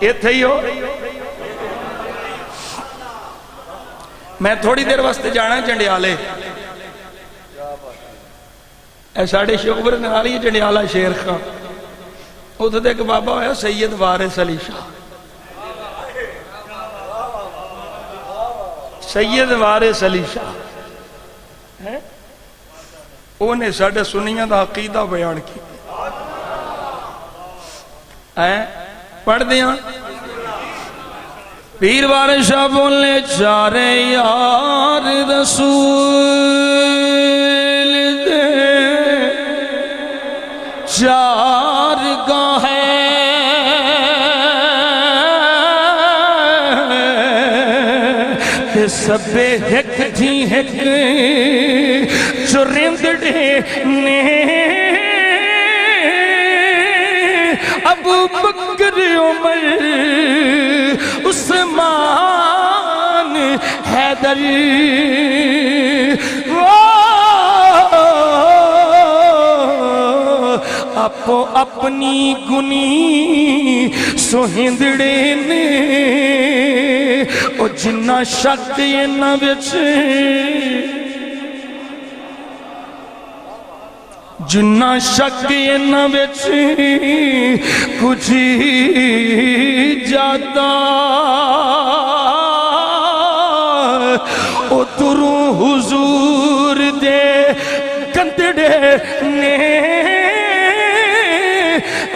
یہ تھے ہی ہو میں تھوڑی دیر واسطے جانا ہے جنڈیالے اے ساڑھے شکبر نالی جنڈیالہ شیر خان اتھ دے کہ بابا ہویا سید وارث علی شاہ سید وارث علی شاہ انہیں ساڑھے سنیاں دا عقیدہ بیان کی پڑھ دیاں پیر وارث شاہ بولنے چارے یار رسول دے چار گاہیں تے سبے ہک تھی ہک چرندڑے نے ابو بکر عمر عثمان حیدر اپو اپنی گنی سوہندڑے نے او جنہ شک انہاں وچ جنہ شک انہاں وچ کچھ جاتا او دروں حضور دے گندڑے نے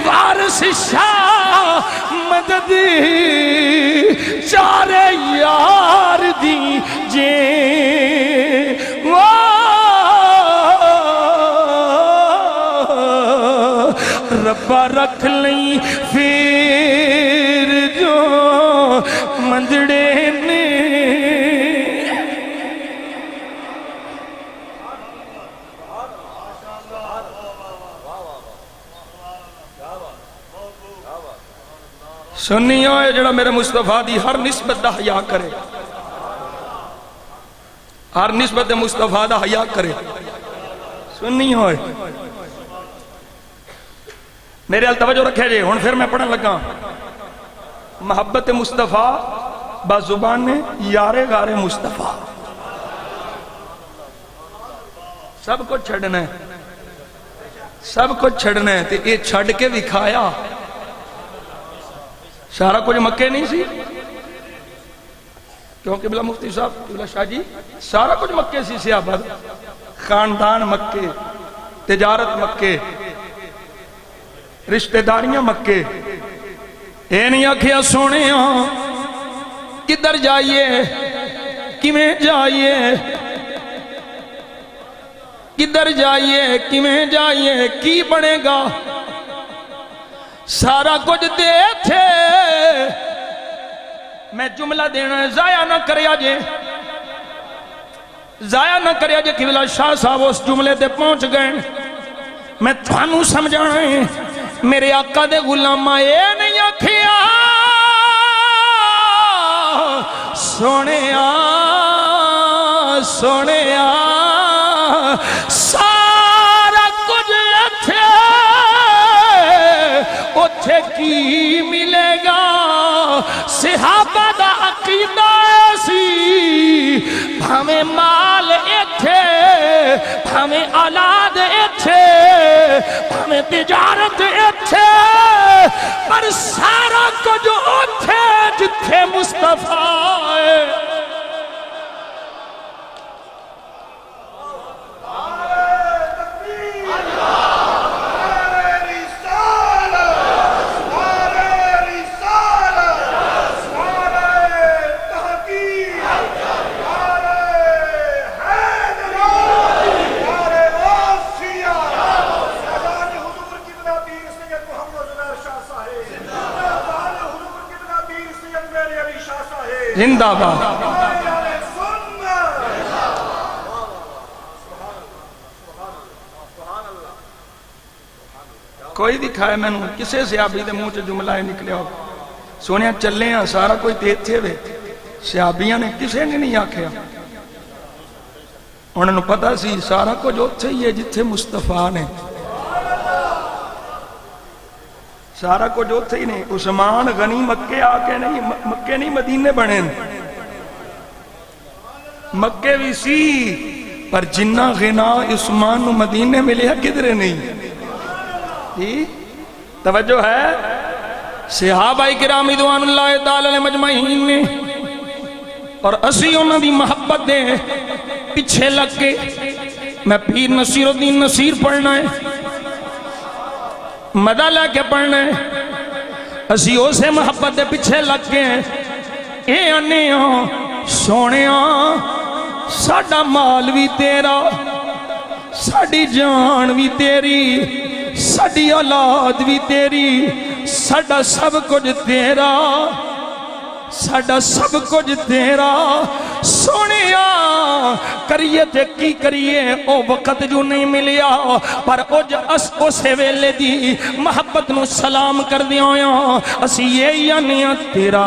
وارث شاہ مدد چارے یار دی جے ربا رکھ لیں پھر جو مندڑے نے سنی ہوئے جڑا میرے مصطفیٰ دی ہر نسبت دا حیاء کرے ہر نسبت مصطفیٰ دا حیاء کرے سنی ہوئے میرے حال توجہ رکھے جے ہون پھر میں پڑھن لگا محبت مصطفیٰ با زبان میں یار غار مصطفیٰ سب کو چھڑنا ہے سب کو چھڑنا ہے تے یہ چھڑ کے دکھایا سارا کچھ مکے نہیں سی کیونکہ بلا مفتی صاحب بلا شاہ جی سارا کچھ مکے سی سیابد خاندان مکے تجارت مکے رشتہ داریاں مکے اے نہیں آکھیا سونے کدھر جائیے کیویں جائیے کدھر جائیے کیویں جائیے کی بنے گا سارا کچھ دے تھے میں جملہ دینا ہے ضائع نہ کریا جے ضائع نہ کریا جے قبلہ شاہ صاحب اس جملے تے پہنچ گئے میں تھانوں سمجھانا ہے میرے آقا دے غلامہ اے نہیں آکھیا سونے سونے سارا کچھ اتھے اتھے کی ملے گا صحابہ دا عقیدہ ایسی ہمیں مال اتھے ہمیں اولاد اتھے ہمیں تجارت اتھے پر سارا کچھ اتھے جتھے مصطفیٰ ہے زندہ باد کوئی دکھائے میں نے کسے صحابی دے منہ چ جملہ نکلے ہو سونے چلے ہیں سارا کوئی تیت تھے وے صحابیاں نے کسے نے نہیں آکھیا انہوں نے پتا سی سارا کچھ اتھے ہی ہے جتھے مصطفیٰ نے سارا کچھ اتھے ہی نہیں عثمان غنی مکے آکے نہیں مکے نہیں مدینے بنے مکے بھی سی پر جنہ غنا عثمان مدینے ملے ہے کدھرے نہیں توجہ ہے صحابہ کرام رضوان اللہ تعالی علیہ مجمعین نے اور اسی انہوں دی محبت دے پیچھے لگ کے میں پیر نصیر الدین نصیر پڑھنا ہے مدہ لے کے پڑھنا ہے اسی اسے محبت دے پیچھے لگ کے اے انیاں سونیاں ساڑا مال بھی تیرا ساڑی جان بھی تیری ساڑی اولاد بھی تیری ساڑا سب کچھ تیرا ساڈا سب کچھ تیرا سونیا کریے تے کی کریے او وقت جو نہیں ملیا پر اسے ویلے دی محبت نو سلام کر دیا اسی یہ یعنی تیرا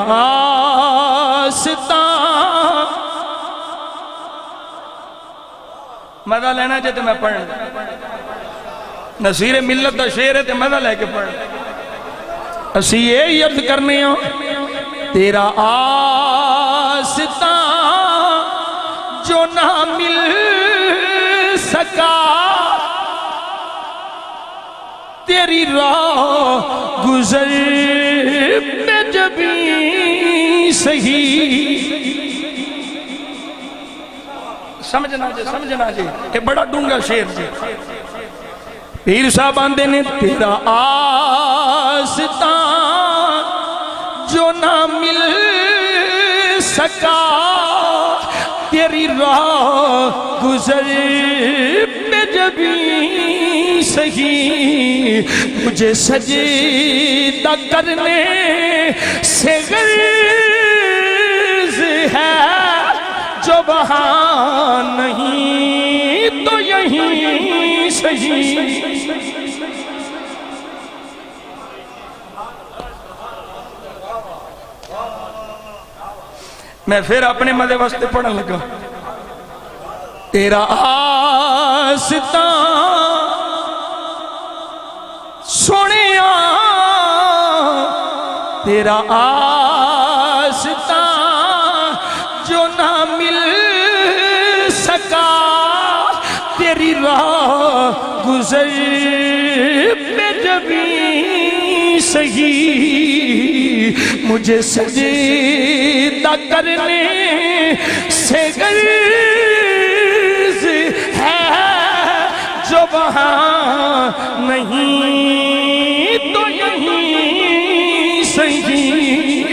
آستان مزہ لینا چاہتے میں پڑھنا نصیر ملت دا شعر ہے تے مزہ لے کے پڑھنا اسی یہ یاد کرنے ہوں تیرا آستان جو نہ مل سکا تیری راہ گزر میں جبھی صحیح سمجھنا جی یہ بڑا ڈونگا شعر جی پیر صاحب آندے نے تیرا آستان جو نہ مل سکا تیری راہ گزر میں جبھی صحیح مجھے سجدہ کرنے سے غرض ہے جو وہاں نہیں تو یہیں صحیح میں پھر اپنے مدے واسطے پڑھنے لگا تیرا آستان سونیا تیرا آستان جو نہ مل سکا تیری راہ گزر میں جبھی صحیح مجھے سجدہ کرنے سے غرض ہے جو وہاں نہیں تو یہیں صحیح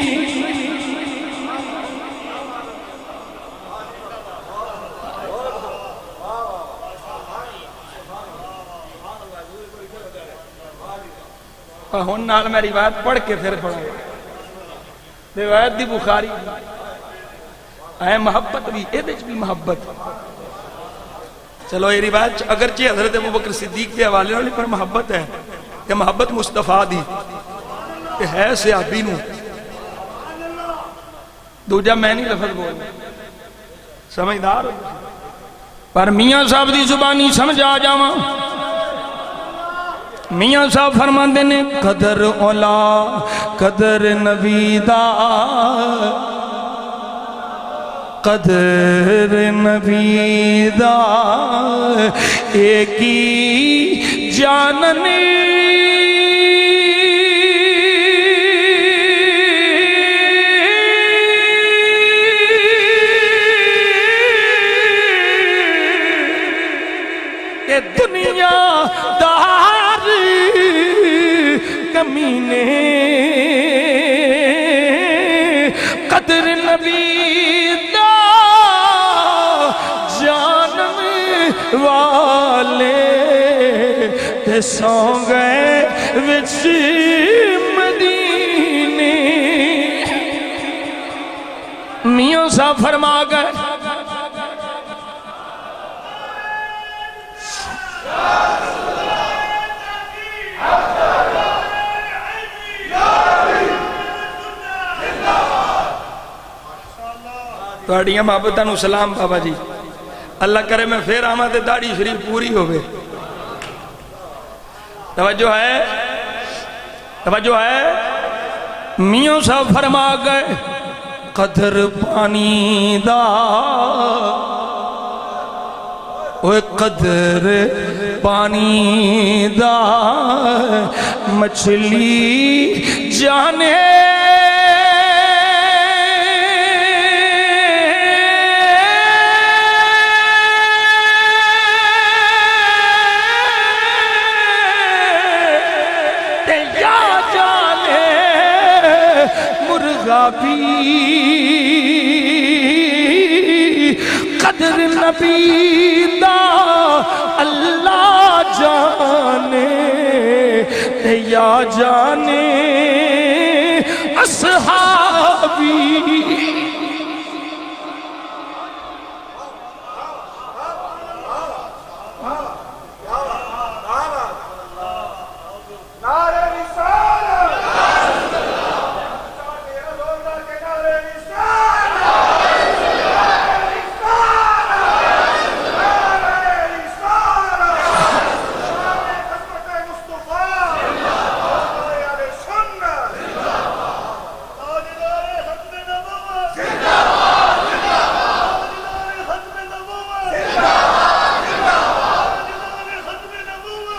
ہون نال میں روایت پڑھ کے پھر پڑھوں روایت دی بخاری اے محبت بھی اے بیچ بھی محبت چلو یہ روایت اگرچہ حضرت ابوبکر صدیق کے حوالے والی پر محبت ہے کہ محبت مصطفیٰ دی کہ ہے صحابی نو دوجہ میں نہیں لفظ بول سمجھدار پر میاں صاحب دی زبانی سمجھ آ جاواں میاں صاحب فرماندے نے قدر اولا قدر نبی دا قدر نبی دا ایک ہی جاننے کہ دنیا دار کمینے قدر نبی دا جانم والے تے سو گئے وچ مدینے میاں صاحب فرما گئے توڑیاں محبتانو سلام بابا جی اللہ کرے میں پھر آمد داڑھی شریف پوری ہوئے توجہ ہے میوں صاحب فرما گئے قدر پانی دا اوہ قدر پانی دا مچھلی جانے بھی قدر نبی دا اللہ جانے یا جانے اصحاب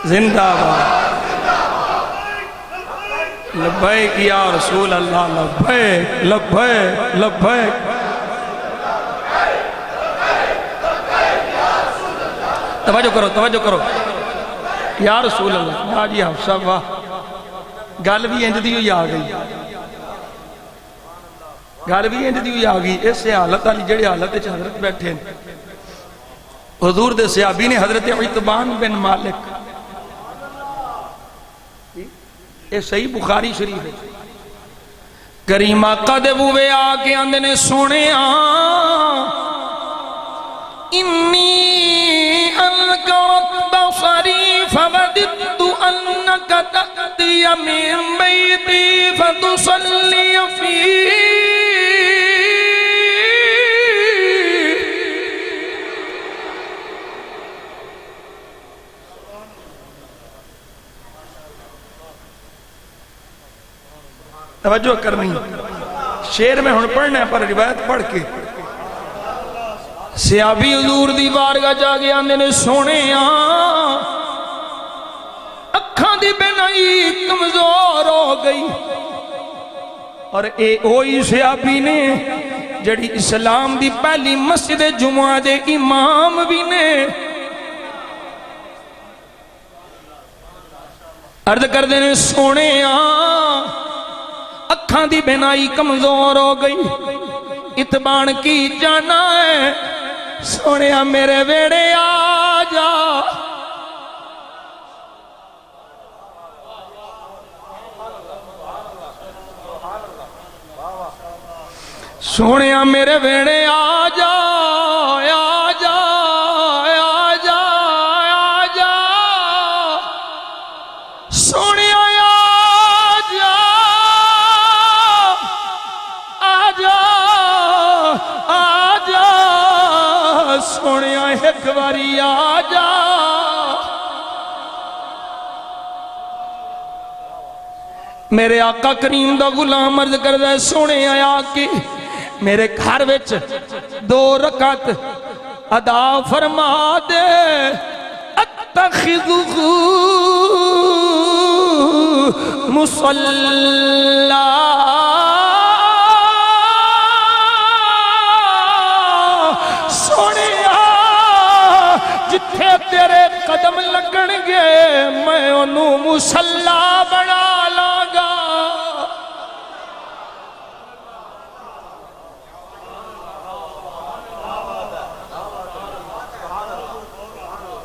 زندہ باد لبیک یا رسول اللہ لبیک لبیک لبیک توجہ کرو یا رسول اللہ یا جی حفصہ واہ گل بھی انج دی ہوئی آ گئی گل بھی انج دی ہوئی آ گئی اس حالت والی جڑی حالت وچ حضرت بیٹھے حضور دے صحابی نے حضرت عتبان بن مالک یہ صحیح بخاری شریف ہے کریم آقا دے بوے آکے آندے نے سونے انی انکرت بصری فوددت انکا تأتی من بیتی فتصلی فی توجہ کرنی شعر میں ہن پڑھنا ہے پر روایت پڑھ کے صحابی حضور دی بارگاہ جا کے آندے نے سونے اکھاں دی بینائی کمزور ہو گئی اور اے اوہی صحابی نے جڑی اسلام دی پہلی مسجد جمعہ دے امام بھی نے عرض کر دینے سونے اکھاں دی بینائی کمزور ہو گئی اتبان کی جانا ہے سونیا میرے ویڑے آ جا سونیا میرے ویڑے آ جا آ جا آ جا آ جا سونیا سونیا ایک باری آ جا میرے آقا کریم دا غلام عرض کر دے سونے آیا کہ میرے گھر وچ 2 رکعت ادا فرما دے اتخذہ مصلی جتھے تیرے قدم لگن گے میں انہوں مصلی بنا لاگا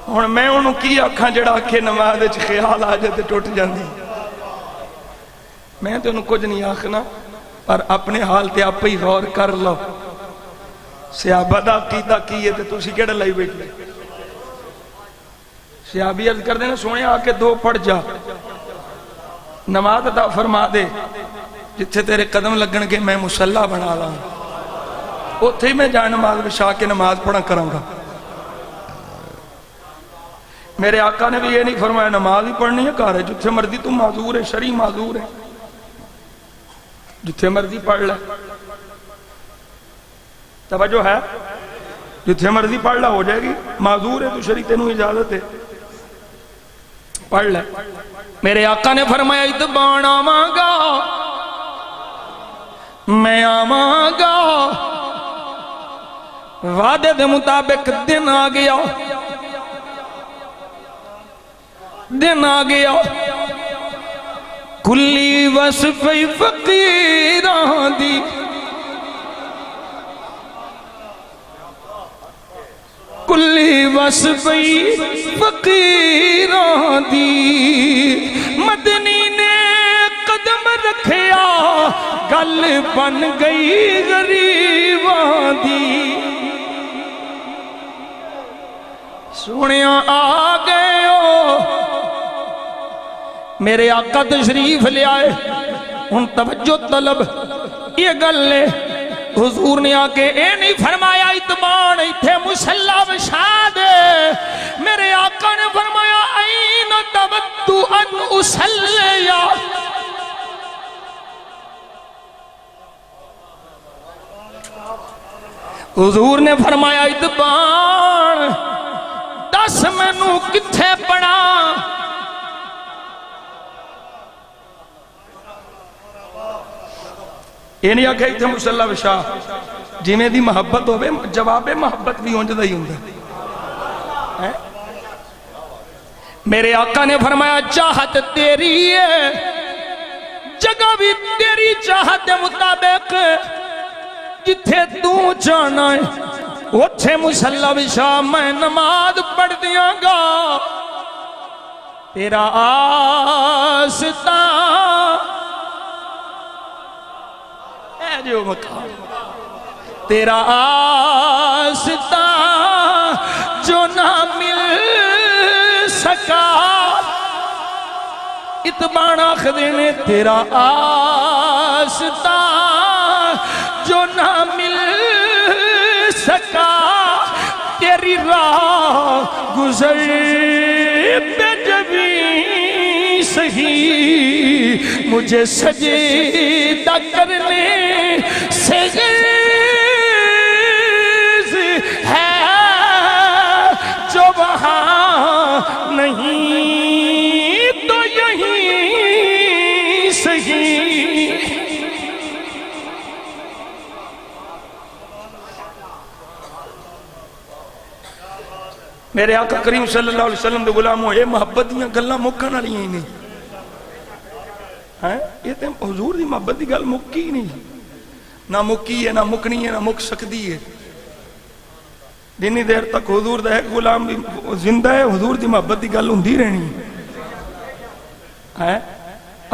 اور میں انہوں کی آنکھاں جڑا کے نماز خیال آ جاتے ٹوٹ جاندی میں تو انہوں کچھ نہیں آکھنا پر اپنے حال تے آپ ہی غور کر لو صحابہ دا عقیدہ کیے تے تسی کیڑا لائی بیٹھے صحابی عرض کر دینا سونے آکے 2 پڑھ جا نماز عطا فرما دے جتھے تیرے قدم لگن کے میں مصلی بنا لاں اتھے ہی میں جا نماز بشا کے نماز پڑھا کروں گا میرے آقا نے بھی یہ نہیں فرمایا نماز ہی پڑھنی ہے کار ہے جتھے مرضی تم معذور ہے شرعی معذور ہے جتھے مرضی پڑھ لے توجہ ہے جتھے مرضی پڑھ لے ہو جائے گی معذور ہے تو شرعی تینوں اجازت ہے پڑھ لے میرے آقا نے فرمایا اتبان آواں گا میں آواں گا وعدے دے مطابق دن آ گیا دن آ گیا کلی وصفی فقیران دی کلی وصفی فقیران دی مدنی نے قدم رکھیا گل بن گئی غریباں دی سونیا آ گئے ہو میرے آقا تشریف لے آئے ان توجہ طلب یہ گل لے حضور نے آکے اے نہیں فرمایا اتبان ایتھے مسلح بشا دے میرے آقا نے فرمایا این تبتو ان اسلیا حضور نے فرمایا اتبان دس مینوں کتھے پڑا یہ نہیں آکھے اتھے مسلح بشا جی میں دی محبت ہوئے جواب محبت بھی ہونجدہ ہی ہوندہ میرے آقا نے فرمایا چاہت تیری ہے جگہ بھی تیری چاہت مطابق جتھے تو جانا ہے اتھے مسلح بشا میں نماز پڑھ دیاں گا تیرا آستان جو مقام تیرا آستان جو نہ مل سکا اتبان آخدے نے تیرا آستان جو نہ مل سکا تیری راہ گزر پہ جبھی سہی مجھے سجدہ کرنے سے غرض ہے جو وہاں نہیں تو یہیں سہی میرے آقا کریم صلی اللہ علیہ وسلم دے غلاموں اے محبت دیاں گلاں مکھن والی ہی نہیں یہ تے حضور دی محبت دی گل مکی نہیں نہ مکی ہے نہ مکنی ہے نہ مک سکتی ہے جنی دیر تک حضور دا ایک غلام بھی زندہ ہے حضور دی محبت دی گل ہوندی رہنی ہے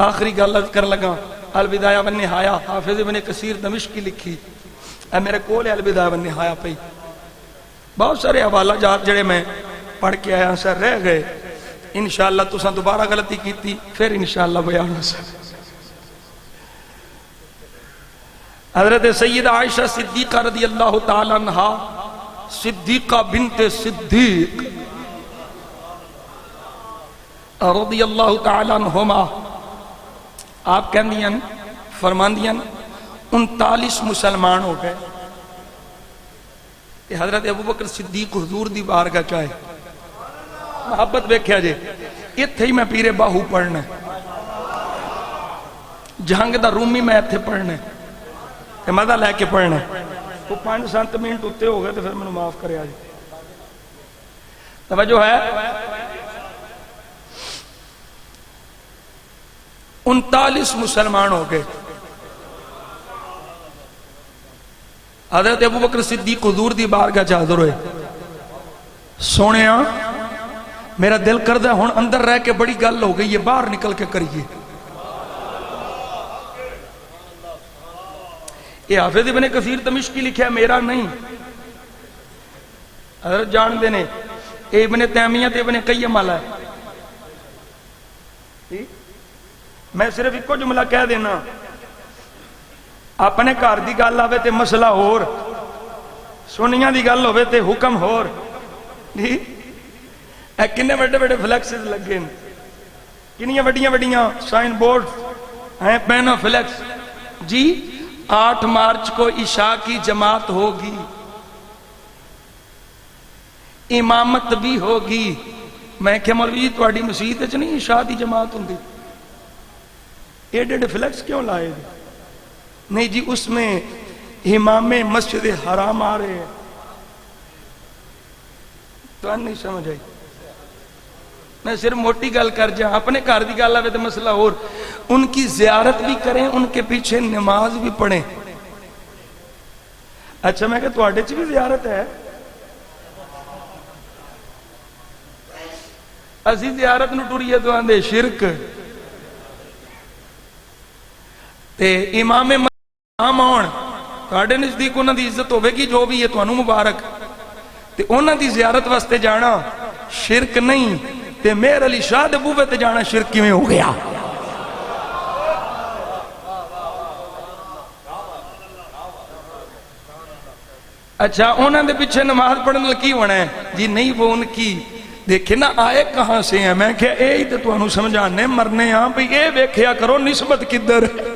آخری گل کر لگا البدایہ والنہایہ حافظ ابن کثیر دمشقی لکھی اے میرے کول ہے البدایہ والنہایہ پہ بہت سارے حوالہ جات جڑے میں پڑھ کے آیا سر رہ گئے انشاءاللہ تو ساں دوبارہ غلطی کی تھی پھر انشاءاللہ بیان ہو سکے حضرت سیدہ عائشہ صدیقہ رضی اللہ تعالیٰ عنہ صدیقہ بنت صدیق رضی اللہ تعالیٰ عنہما آپ کہن دیاں فرمان دیاں 39 مسلمان ہو گئے کہ حضرت ابوبکر صدیق حضور دی بارگاہ چاہے محبت بیکھیا جے اتھے ہی میں پیر باہو پڑھنے جہنگ دا رومی میں اتھے پڑھنے مدہ لے کے پڑھنے وہ 5-7 منٹ اتے ہو گئے تو پھر میں نے معاف کرے آجے توجہ ہے 39 مسلمان ہو گئے حضرت ابوبکر صدیق حضور دی بارگاہ چ حاضر ہوئے سونیا میرا دل کردہ ہن اندر رہ کے بڑی گل ہو گئی یہ باہر نکل کے کریے یہ حافظ ابن کثیر دمشقی لکھا ہے میرا نہیں حضرت جان دینے اے ابن تیمیہ تے ابن قیم والا ہے میں صرف ایک کو جملہ کہہ دینا اپنے گھر دی گل آوے تے مسئلہ ہور سنیاں دی گل ہوے تے حکم ہور جی اے کنے بڑے بڑے فلیکسز لگے کنیاں وڈیاں وڈیاں سائن بورڈ ہیں پینو فلیکس جی 8 مارچ کو عشاء کی جماعت ہوگی امامت بھی ہوگی میں کہ مولوی تواڈی مسجد وچ نہیں عشاء دی جماعت ہوندی ایڈے فلیکس کیوں لائے نہیں جی اس میں امام مسجد حرام آ رہے ہیں تو نہیں سمجھ آئی میں صرف موٹی گل کر جاؤں اپنے گھر دی گل آوے تے مسئلہ اور ان کی زیارت بھی کریں ان کے پیچھے نماز بھی پڑھیں اچھا میں کہ تواڈے چ بھی زیارت ہے اسی زیارت نو ٹریے تو آندے شرک تے امام امام آن تواڈے نزدیک انہاں دی عزت ہوے گی جو بھی ہے تانوں مبارک تے انہاں دی زیارت واسطے جانا شرک نہیں تے مہر علی شاہ دے بوے تے جانا شرک کیویں ہو گیا؟ اچھا انہاں دے پیچھے نماز پڑھنے کی ہونا ہے جی نہیں وہ ان کی دیکھے نا آئے کہاں سے ہیں میں کہ اے ہی تے تانوں سمجھانے مرنے ہاں بھئی اے ویکھیا کرو نسبت کدھر ہے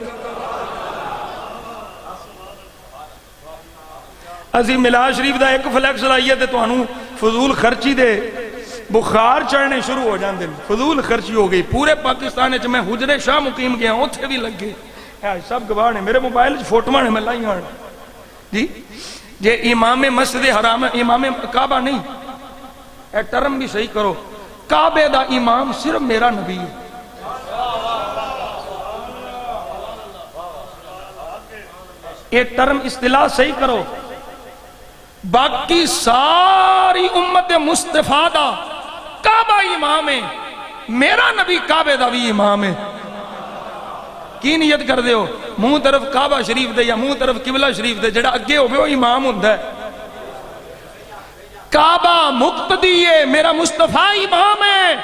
اسی ملاد شریف دا ایک فلیکس لائیے تے تانوں فضول خرچی دے بخار چڑھنے شروع ہو جاندے فضول خرچی ہو گئی پورے پاکستان وچ میں حجرے شاہ مقیم گیا اوتھے بھی لگے سب گواہ نے میرے موبائل وچ فوٹواں نے میں لائیاں جی جے امام مسجد حرام امام کعبہ نہیں اے ٹرم بھی صحیح کرو کعبے دا امام صرف میرا نبی ہے اے ٹرم اصطلاح صحیح کرو باقی ساری امت مصطفیٰ دا کعبہ امام ہے میرا نبی کعبے دا بھی امام ہے کی نیت کر دے ہو منہ طرف کعبہ شریف دے یا منہ طرف قبلہ شریف دے جڑا اگے ہوئے وہ امام ہوندہ ہے کعبہ مقتدی ہے میرا مصطفیٰ امام ہے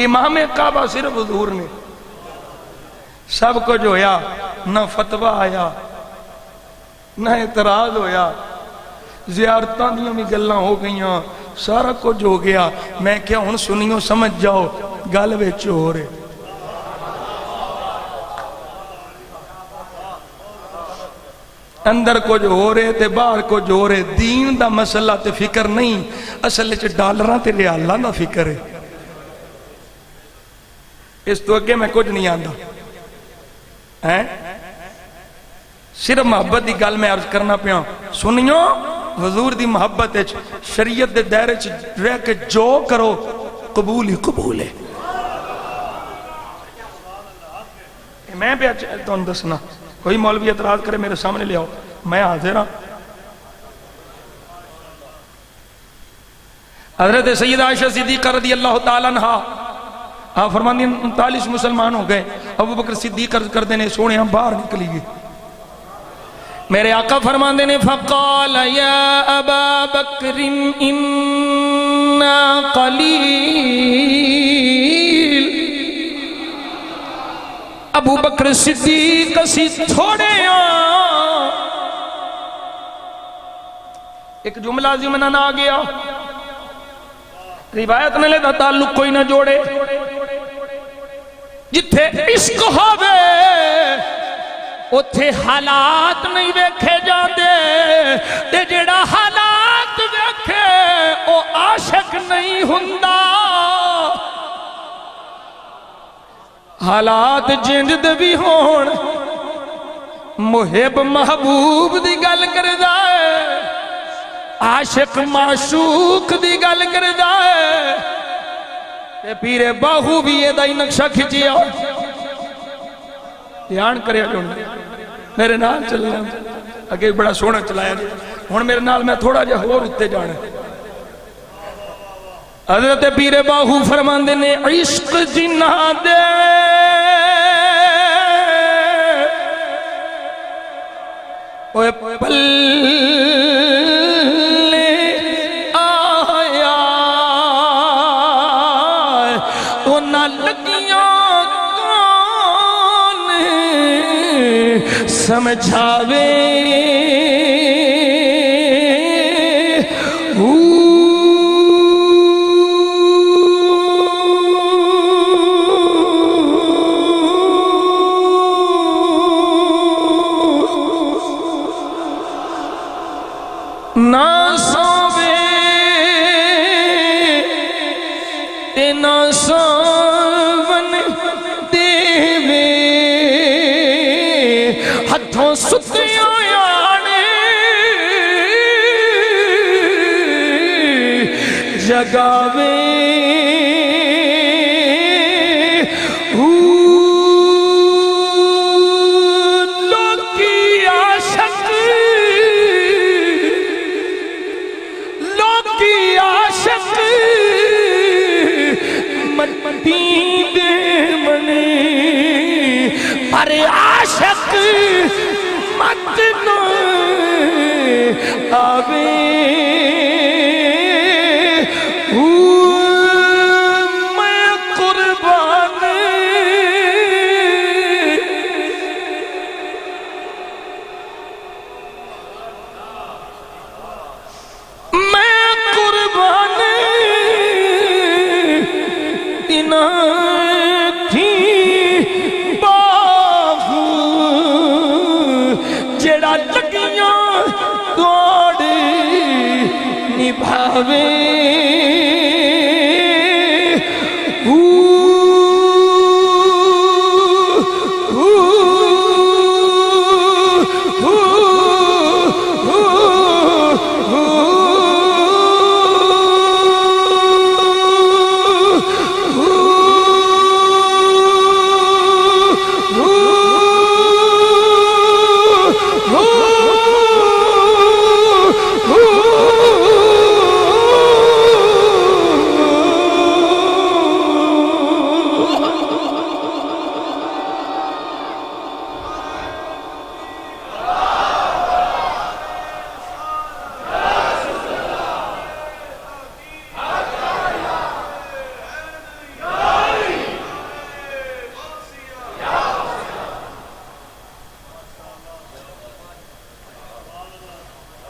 امام کعبہ صرف حضور نے سب کو جو ہویا نہ فتوہ آیا نہ اعتراض ہویا زیارتاں دیاں بھی گلاں ہو گئیاں سارا کچھ ہو گیا میں کیا ہن سنیوں سمجھ جاؤ گل وچ ہو رہے اندر کچھ ہو رہے تے باہر کچھ ہو رہے دین دا مسئلہ تے فکر نہیں اصل وچ ڈالراں تے ریالاں دا فکر ہے اس تو اگے میں کچھ نہیں آندا صرف محبت دی گل میں عرض کرنا پیا سنیوں حضور دی محبت شریعت دے دائرے رہ کے جو کرو قبول ہی قبول ہے میں بھی تو دسنا کوئی مولوی اعتراض کرے میرے سامنے لے آؤ میں حاضر ہوں حضرت سیدہ عائشہ صدیقہ رضی اللہ تعالیٰ عنہ آپ فرماندی 39 مسلمان ہو گئے ابو بکر صدیق عرض کر دینے سونے ہم باہر نکلی گئے میرے آقا فرماندے نے فقال یا ابا بکر اننا قلیل ابو بکر صدیق اسی تھوڑے ایک جملہ ضمنان آ گیا روایت نے لیتا تعلق کوئی نہ جوڑے جتھے عشق ہوئے اتھے حالات نہیں ویکھے جاندے تے جڑا حالات ویکھے او عاشق نہیں ہوندا حالات جنج دے بھی ہون محب محبوب دی گل کردا ہے عاشق معشوق دی گل کردا ہے تے پیر باہو بھی یہ دائی نقشہ کھچیا دھیان کریا جو میرے نال چلیا اگے بڑا سونا چلایا ہن میرے نال میں تھوڑا جہا اور اتے جانا حضرت پیر باہو فرماندے نے عشق جنہ دے اوے پلے آیا اونا لگیاں کون سمجھاوے نہ سوے تے نہ سون دیوے ہتھوں ستیوں آنے جگاوے عاشق مت نہ آوے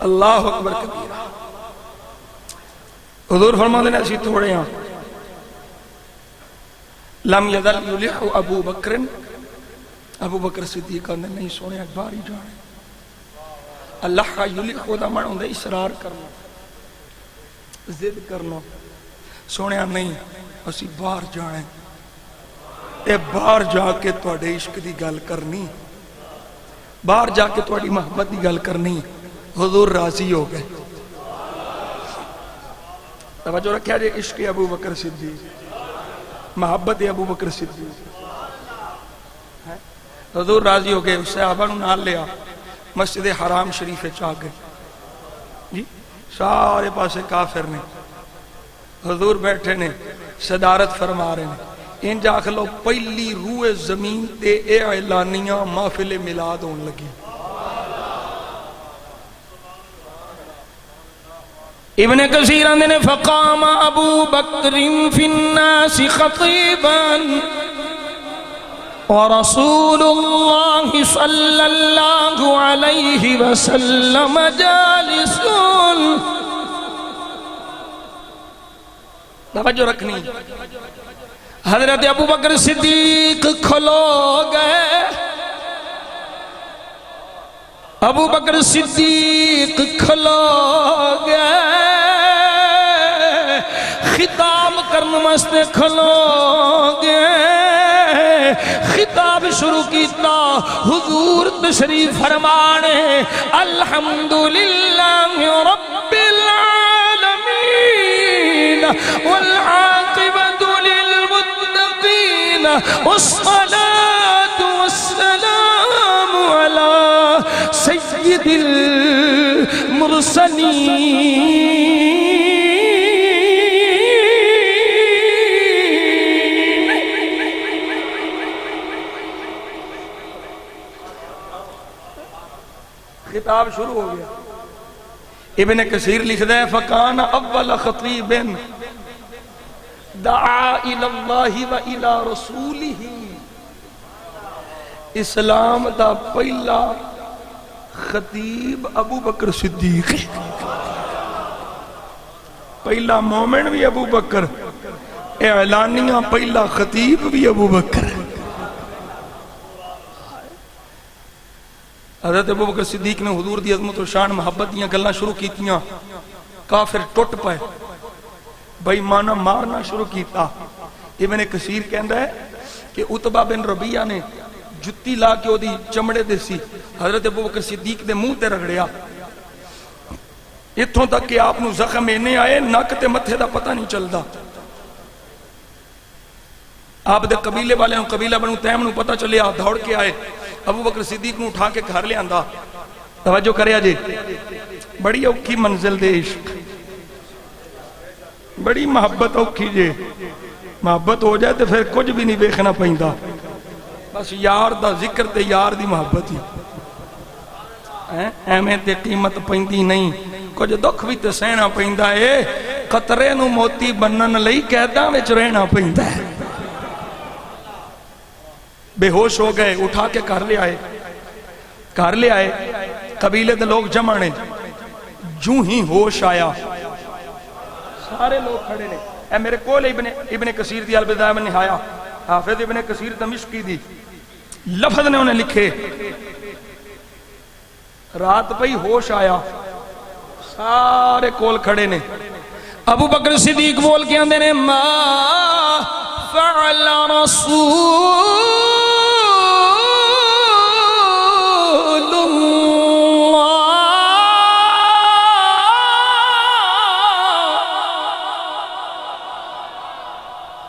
اللہ اکبر کبیرہ. حضور فرماتے ہیں اسی تھوڑے ہاں لم یزل یلح ابو بکر ابو بکر صدیق کہتے نہیں سونے اخبار ہی جانے. اللہ کا یلح دا معنی ہوندا اصرار کرنا ضد کرنا. سونے نہیں اسی باہر جانے اے باہر جا کے تواڈے عشق دی گل کرنی باہر جا کے تواڈی محبت دی گل کرنی. حضور راضی ہو گئے. توجہ رکھیا جے عشق ابو بکر صدیق محبت ابو بکر صدیق. حضور راضی ہو گئے. اس صحابہ نو نال لیا مسجد حرام شریف چاہ گئے جی. سارے پاسے کافر نے. حضور بیٹھے نے صدارت فرما رہے ہیں. ان جا کھلو پہلی روح زمین تے اے اعلانیاں محفل میلاد ہون لگی. ابن کثیر نے فقام ابو بکر فی الناس خطیبا ورسول اللہ صلی اللہ علیہ وسلم جالس. توجہ رکھنی. حضرت ابو بکر صدیق کھلو گئے. ابو بکر صدیق کھلو گئے. خطاب کرنے واسطے کھلو گئے. خطاب شروع کیتا. حضور تشریف فرمانے الحمدللہ رب العالمین والعاقبۃ للمتقین والصلاة والسلام علی سید المرسلین. خطاب شروع ہو گیا. ابن کثیر لکھتا ہے فکان اول خطیب دعا الی اللہ و الی رسولہ. اسلام دا پہلا خطیب ابو بکر صدیق. پہلا مومن بھی ابو بکر. اعلانیہ پہلا خطیب بھی ابو بکر. حضرت ابو بکر صدیق نے حضور دی عظمت و شان محبت دیاں گلاں شروع کیتیاں. کافر ٹوٹ پائے بھائی مانا مارنا شروع کیتا. ابن کثیر کہندا ہے کہ عتبہ بن ربیعہ نے جتی لا کے دی چمڑے دے سی حضرت ابو بکر صدیق دے منہ تے رگڑیا. اتھوں تک کہ آپ نو زخم اینے آئے نک تے متھے دا پتہ نہیں چلدا. آپ دے قبیلے والے قبیلہ بنو تیم نو پتہ چلیا دوڑ کے آئے. ابو بکر صدیق نو اٹھا کے گھر لے آندا. توجہ کریا جی. بڑی اوکھی منزل دے عشق بڑی محبت اوکھی جے. محبت ہو جائے تو پھر کچھ بھی نہیں ویکھنا پیندا. بس یار دا ذکر تے یار دی محبت ہی ایویں تے قیمت پیندی نہیں کچھ دکھ بھی تے سہنا پیندا ہے قطرے نو موتی بنن لئی قیداں وچ رہنا پیندا ہے بے ہوش ہو گئے اٹھا کے گھر لے آئے قبیلے دے لوگ جمع نے جو ہی ہوش آیا سارے لوگ کھڑے نے اے میرے کول ابن کثیر دی البدایہ و نہایہ حافظ ابن کثیر دمشقی دی لفظ نے انہیں لکھے رات پہ ہوش آیا سارے کول کھڑے نے ابو بکر صدیق بول کے اندے نے ما فعل رسول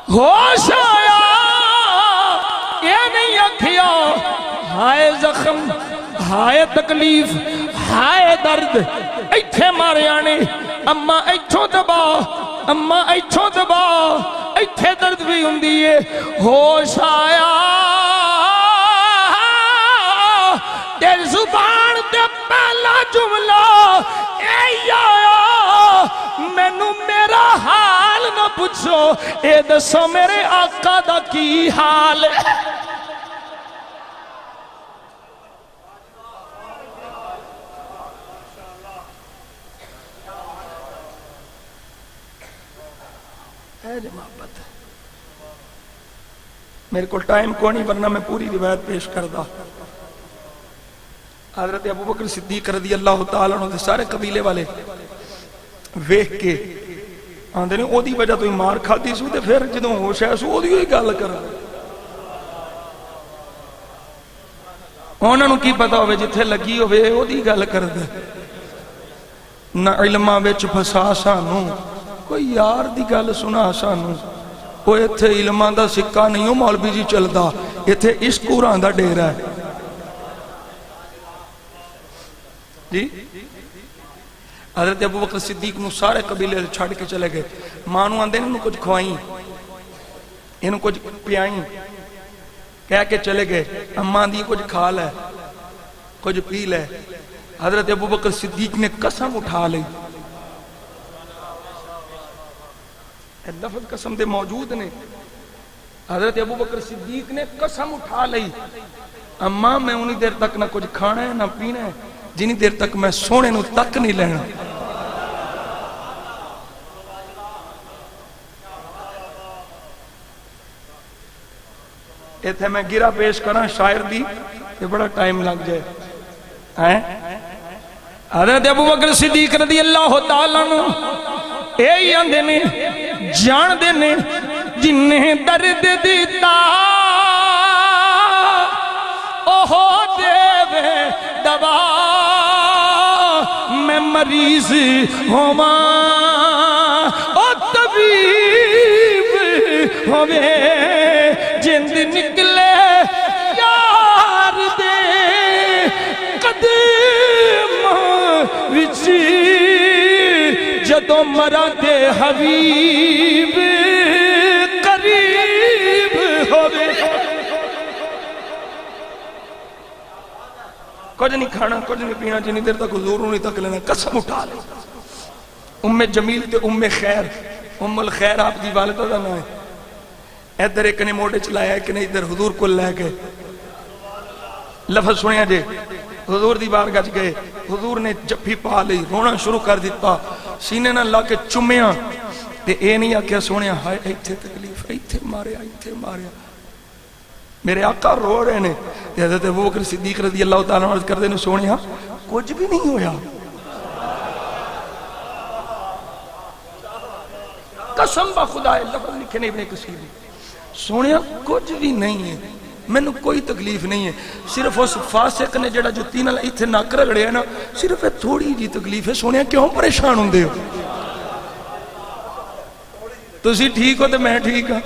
ہوش آیا یہ نہیں آکھیا ہائے زخم ہائے تکلیف ہائے درد ایتھے مارے آنے اما ایتھوں دبا ایتھے درد بھی ہوندی ہے ہوش آیا تے زبان تے پہلا جملہ اے آیا مینوں میرا حال نہ پوچھو اے دسو میرے آقا دا کی حال ہے محبت میرے کو ٹائم کو نہیں ورنہ میں پوری روایت پیش کردہ حضرت ابو بکر صدیق رضی اللہ تعالیٰ عنہ سارے قبیلے والے ویکھ کے آندے نے او دی وجہ تو ہی مار کھاتی سو تے پھر جدوں ہوش ہے سو او دی ہوئی گل کر انہاں نوں کی پتا ہوئے جتھے لگی ہوئے او دی گل کر دے نہ علماں وچ پھسا سانوں کوئی یار دی گل سنا سانوں وہ ایتھے علماں دا سکہ نہیں ہو مولوی جی چلدا ایتھے عشق قرآن دا ڈیرا ہے جی حضرت ابو بکر صدیق نو سارے قبیلے چھڑ کے چلے گئے ماں نو آندے انہوں کچھ کھوائیں انہوں کچھ پیائیں کہہ کے چلے گئے اماں دی کچھ کھا لے کچھ پی لے حضرت ابو بکر صدیق نے قسم اٹھا لی لفظ قسم دے موجود نے حضرت ابو بکر صدیق نے قسم اٹھا لی اماں میں انہی دیر تک نہ کچھ کھانا ہے نہ پینا ہے جنہی دیر تک میں سونے نو تک نہیں لینا ایتھے میں گرہ پیش کرنا شاعر دی یہ بڑا ٹائم لگ جائے حضرت ابو بکر صدیق رضی اللہ تعالیٰ عنہ اے اندے نے جان دے نے جنہیں درد دیتا اوہو دے دبا میں مریض ہوما او طبیب ہوئے جند نکلے یار دے قدم وچی جدو مرا دے حبیب قریب ہوئے کچھ نہیں کھانا کچھ نہیں پینا جنہی دیر تک حضور نہیں تک لینا قسم اٹھا لے ام جمیل تے ام خیر ام الخیر آپ دی والدہ دا نہ ہے ادھر ایک نے موڑے چلایا ایک نے ادھر حضور کو لے گئے لفظ سنیا جے حضور دی بار گج گئے حضور نے جپھی پا لی رونا شروع کر دیتا سینے نہ لا کے چمیاں تے اے نہیں آکیا سنیا ہائے ایتھے تکلیف ایتھے ماریا میرے آقا رو رہے نے حضرت ابو بکر صدیق رضی اللہ تعالیٰ عنہ کر دے نے سونیا کچھ بھی نہیں ہویا قسم با خدا ہے لفظ لکھے نے ابن کثیر سونیا کچھ بھی نہیں ہے میں نے کوئی تکلیف نہیں ہے صرف اس فاسق نے جڑا جو تین اللہ اتھے ناک رگڑے ہیں نا صرف تھوڑی جی تکلیف ہے سونیا کیوں پریشان ہوں دے ہو تو اسی ٹھیک ہو تو میں ٹھیک ہوں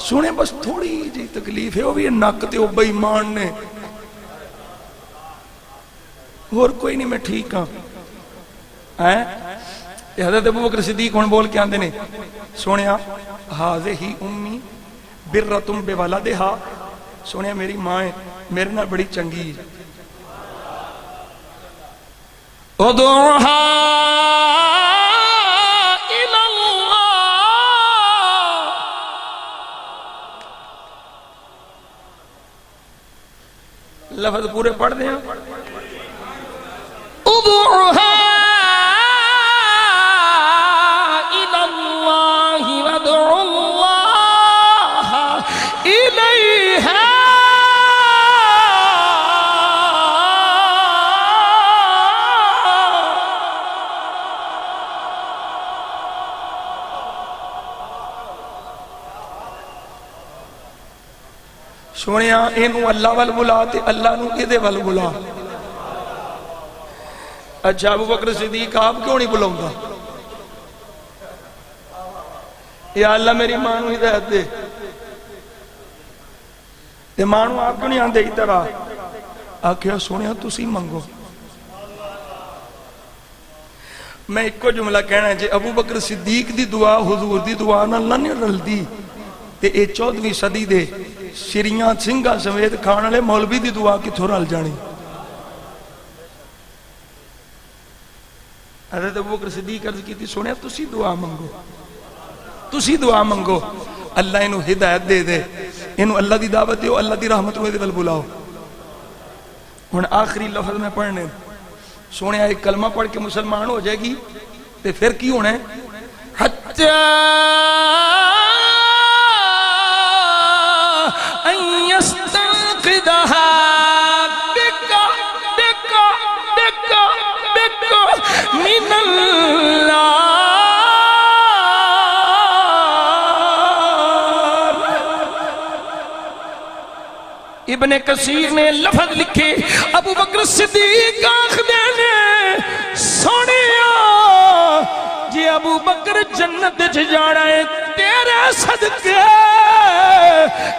سونے بس تھوڑی جی تکلیف ہے وہ بھی ناک تے وہ بے ایمان نے اور کوئی نہیں میں ٹھیک ہوں حضرت ابو بکر صدیق ہون بول کے آندے نے سونیا حاضر ہی امی برتم بے والدہا سونے میری ماں ہے میرے نال بڑی چنگی ہے ادعوها الى اللہ لفظ پورے پڑھ دیں ادعوها الى اللہ وادعوا اللہ الیہا سونیا اینو اللہ وال بلا تے اللہ نو ایدے وال بلا اچھا ابو بکر صدیق آپ کیوں نہیں بلاؤں گا یا اللہ میری ماں نو ہدایت دے تے ماں نو آپ کیوں نہیں آندے ادھر آ آکھیا سونیا تسی منگو میں ایک کو جملہ کہنا ہے جے ابو بکر صدیق دی دعا حضور دی دعا نہ نہیں رل دی تے اے 14ویں صدی دے شریعاں سنگھا سمیت کھان والے مولوی دی دعا کتھوں رل جانی حضرت ابو بکر صدیق عرض کی تھی سنیا تسی دعا منگو اللہ انہوں ہدایت دے دے انہوں اللہ دی دعوت دیو اللہ دی رحمت روئے دے بل بلاؤ ان آخری لفظ میں پڑھنے سنیا ایک کلمہ پڑھ کے مسلمان ہو جائے گی تے پھر کی ہونا ہے حتی ان یستنقدہا بکا بکا بکا بکا من اللہ ابن کثیر نے لفظ لکھے ابو بکر صدیق آنکھ دینے سونیا جی ابو بکر جنت جانا ہے تیرے صدقے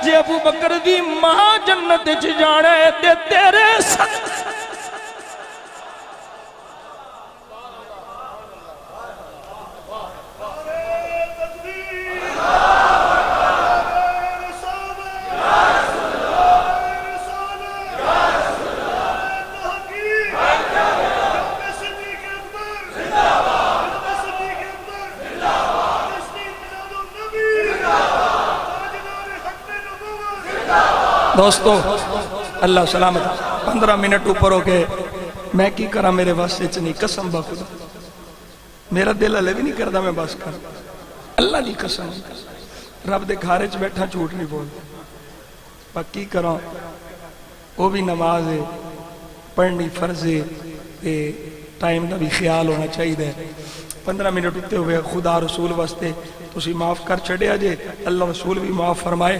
جی ابو بکر دی ماں جنت جانا ہے تیرے صدقے دوستو اللہ سلامت 15 منٹ اوپر ہو گئے میں کی کرا میرے واسطے چنی قسم با خدا میرا دل علیہ بھی نہیں کردا میں بس کر اللہ دی قسم رب دے گھارے چ بیٹھا جھوٹ نہیں بول پکی کرا وہ بھی نماز ہے پڑھنی فرض ہے ٹائم دا بھی خیال ہونا چاہیے 15 منٹ اتے ہوئے خدا رسول واسطے تسی معاف کر چھڑیا جے اللہ رسول بھی معاف فرمائے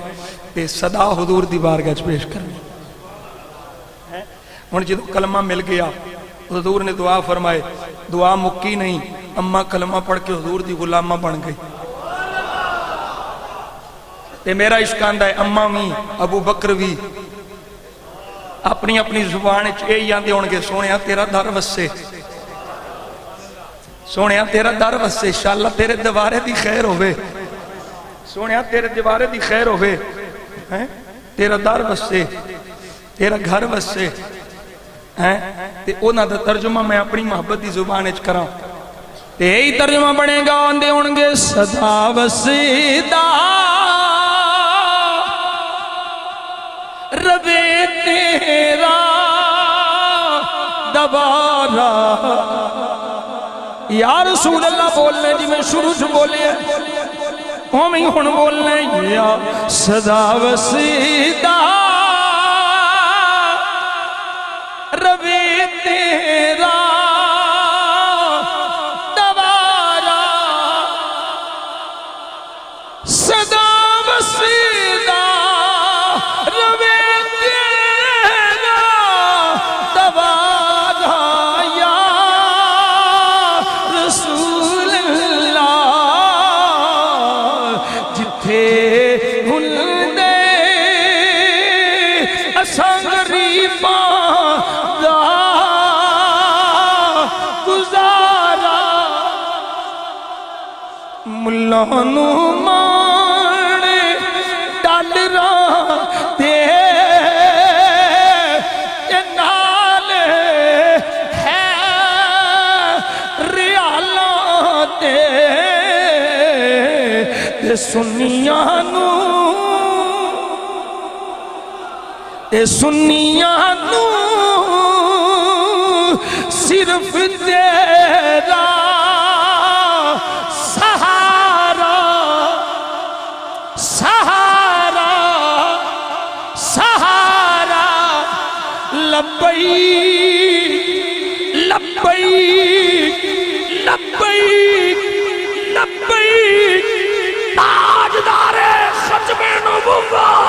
تے صدا حضور دی بارگاہ پیش کرنی ہن جدوں کلمہ مل گیا حضور نے دعا فرمائے دعا مکی نہیں اماں کلمہ پڑھ کے حضور دی غلامہ بن گئی تے میرا عشق آندا ہے اماں بھی ابو بکر بھی اپنی اپنی زبان وچ اے آندے ہون گے سونیا تیرا در وسے سونیا تیرا در وسے انشاءاللہ تیرے دوارے دی خیر ہوئے سونیا تیرے دوارے دی خیر ہوئے تیرا در وسے تیرا گھر وسے تے اونا دا ترجمہ میں اپنی محبت دی زبان وچ کراں تے یہی ترجمہ بنے گا آندے ہون گے صدا وسیدہ ربے تیرا دوارا یا رسول اللہ بولنے جی میں شروع سے بولے ہم ہی ہن بولنے یا صدا وسیدہ ربی تیرا دوارا صدا وسیدہ ربی تیرا دوارا یا رسول اللہ جتھے ہندے اساں غریباں دا گزارا ملانو مان ڈالراں تے اے سنیاں نو صرف تیرا سہارا سہارا سہارا لبیک لبیک لبیک لبیک تاجدار ختم نبوت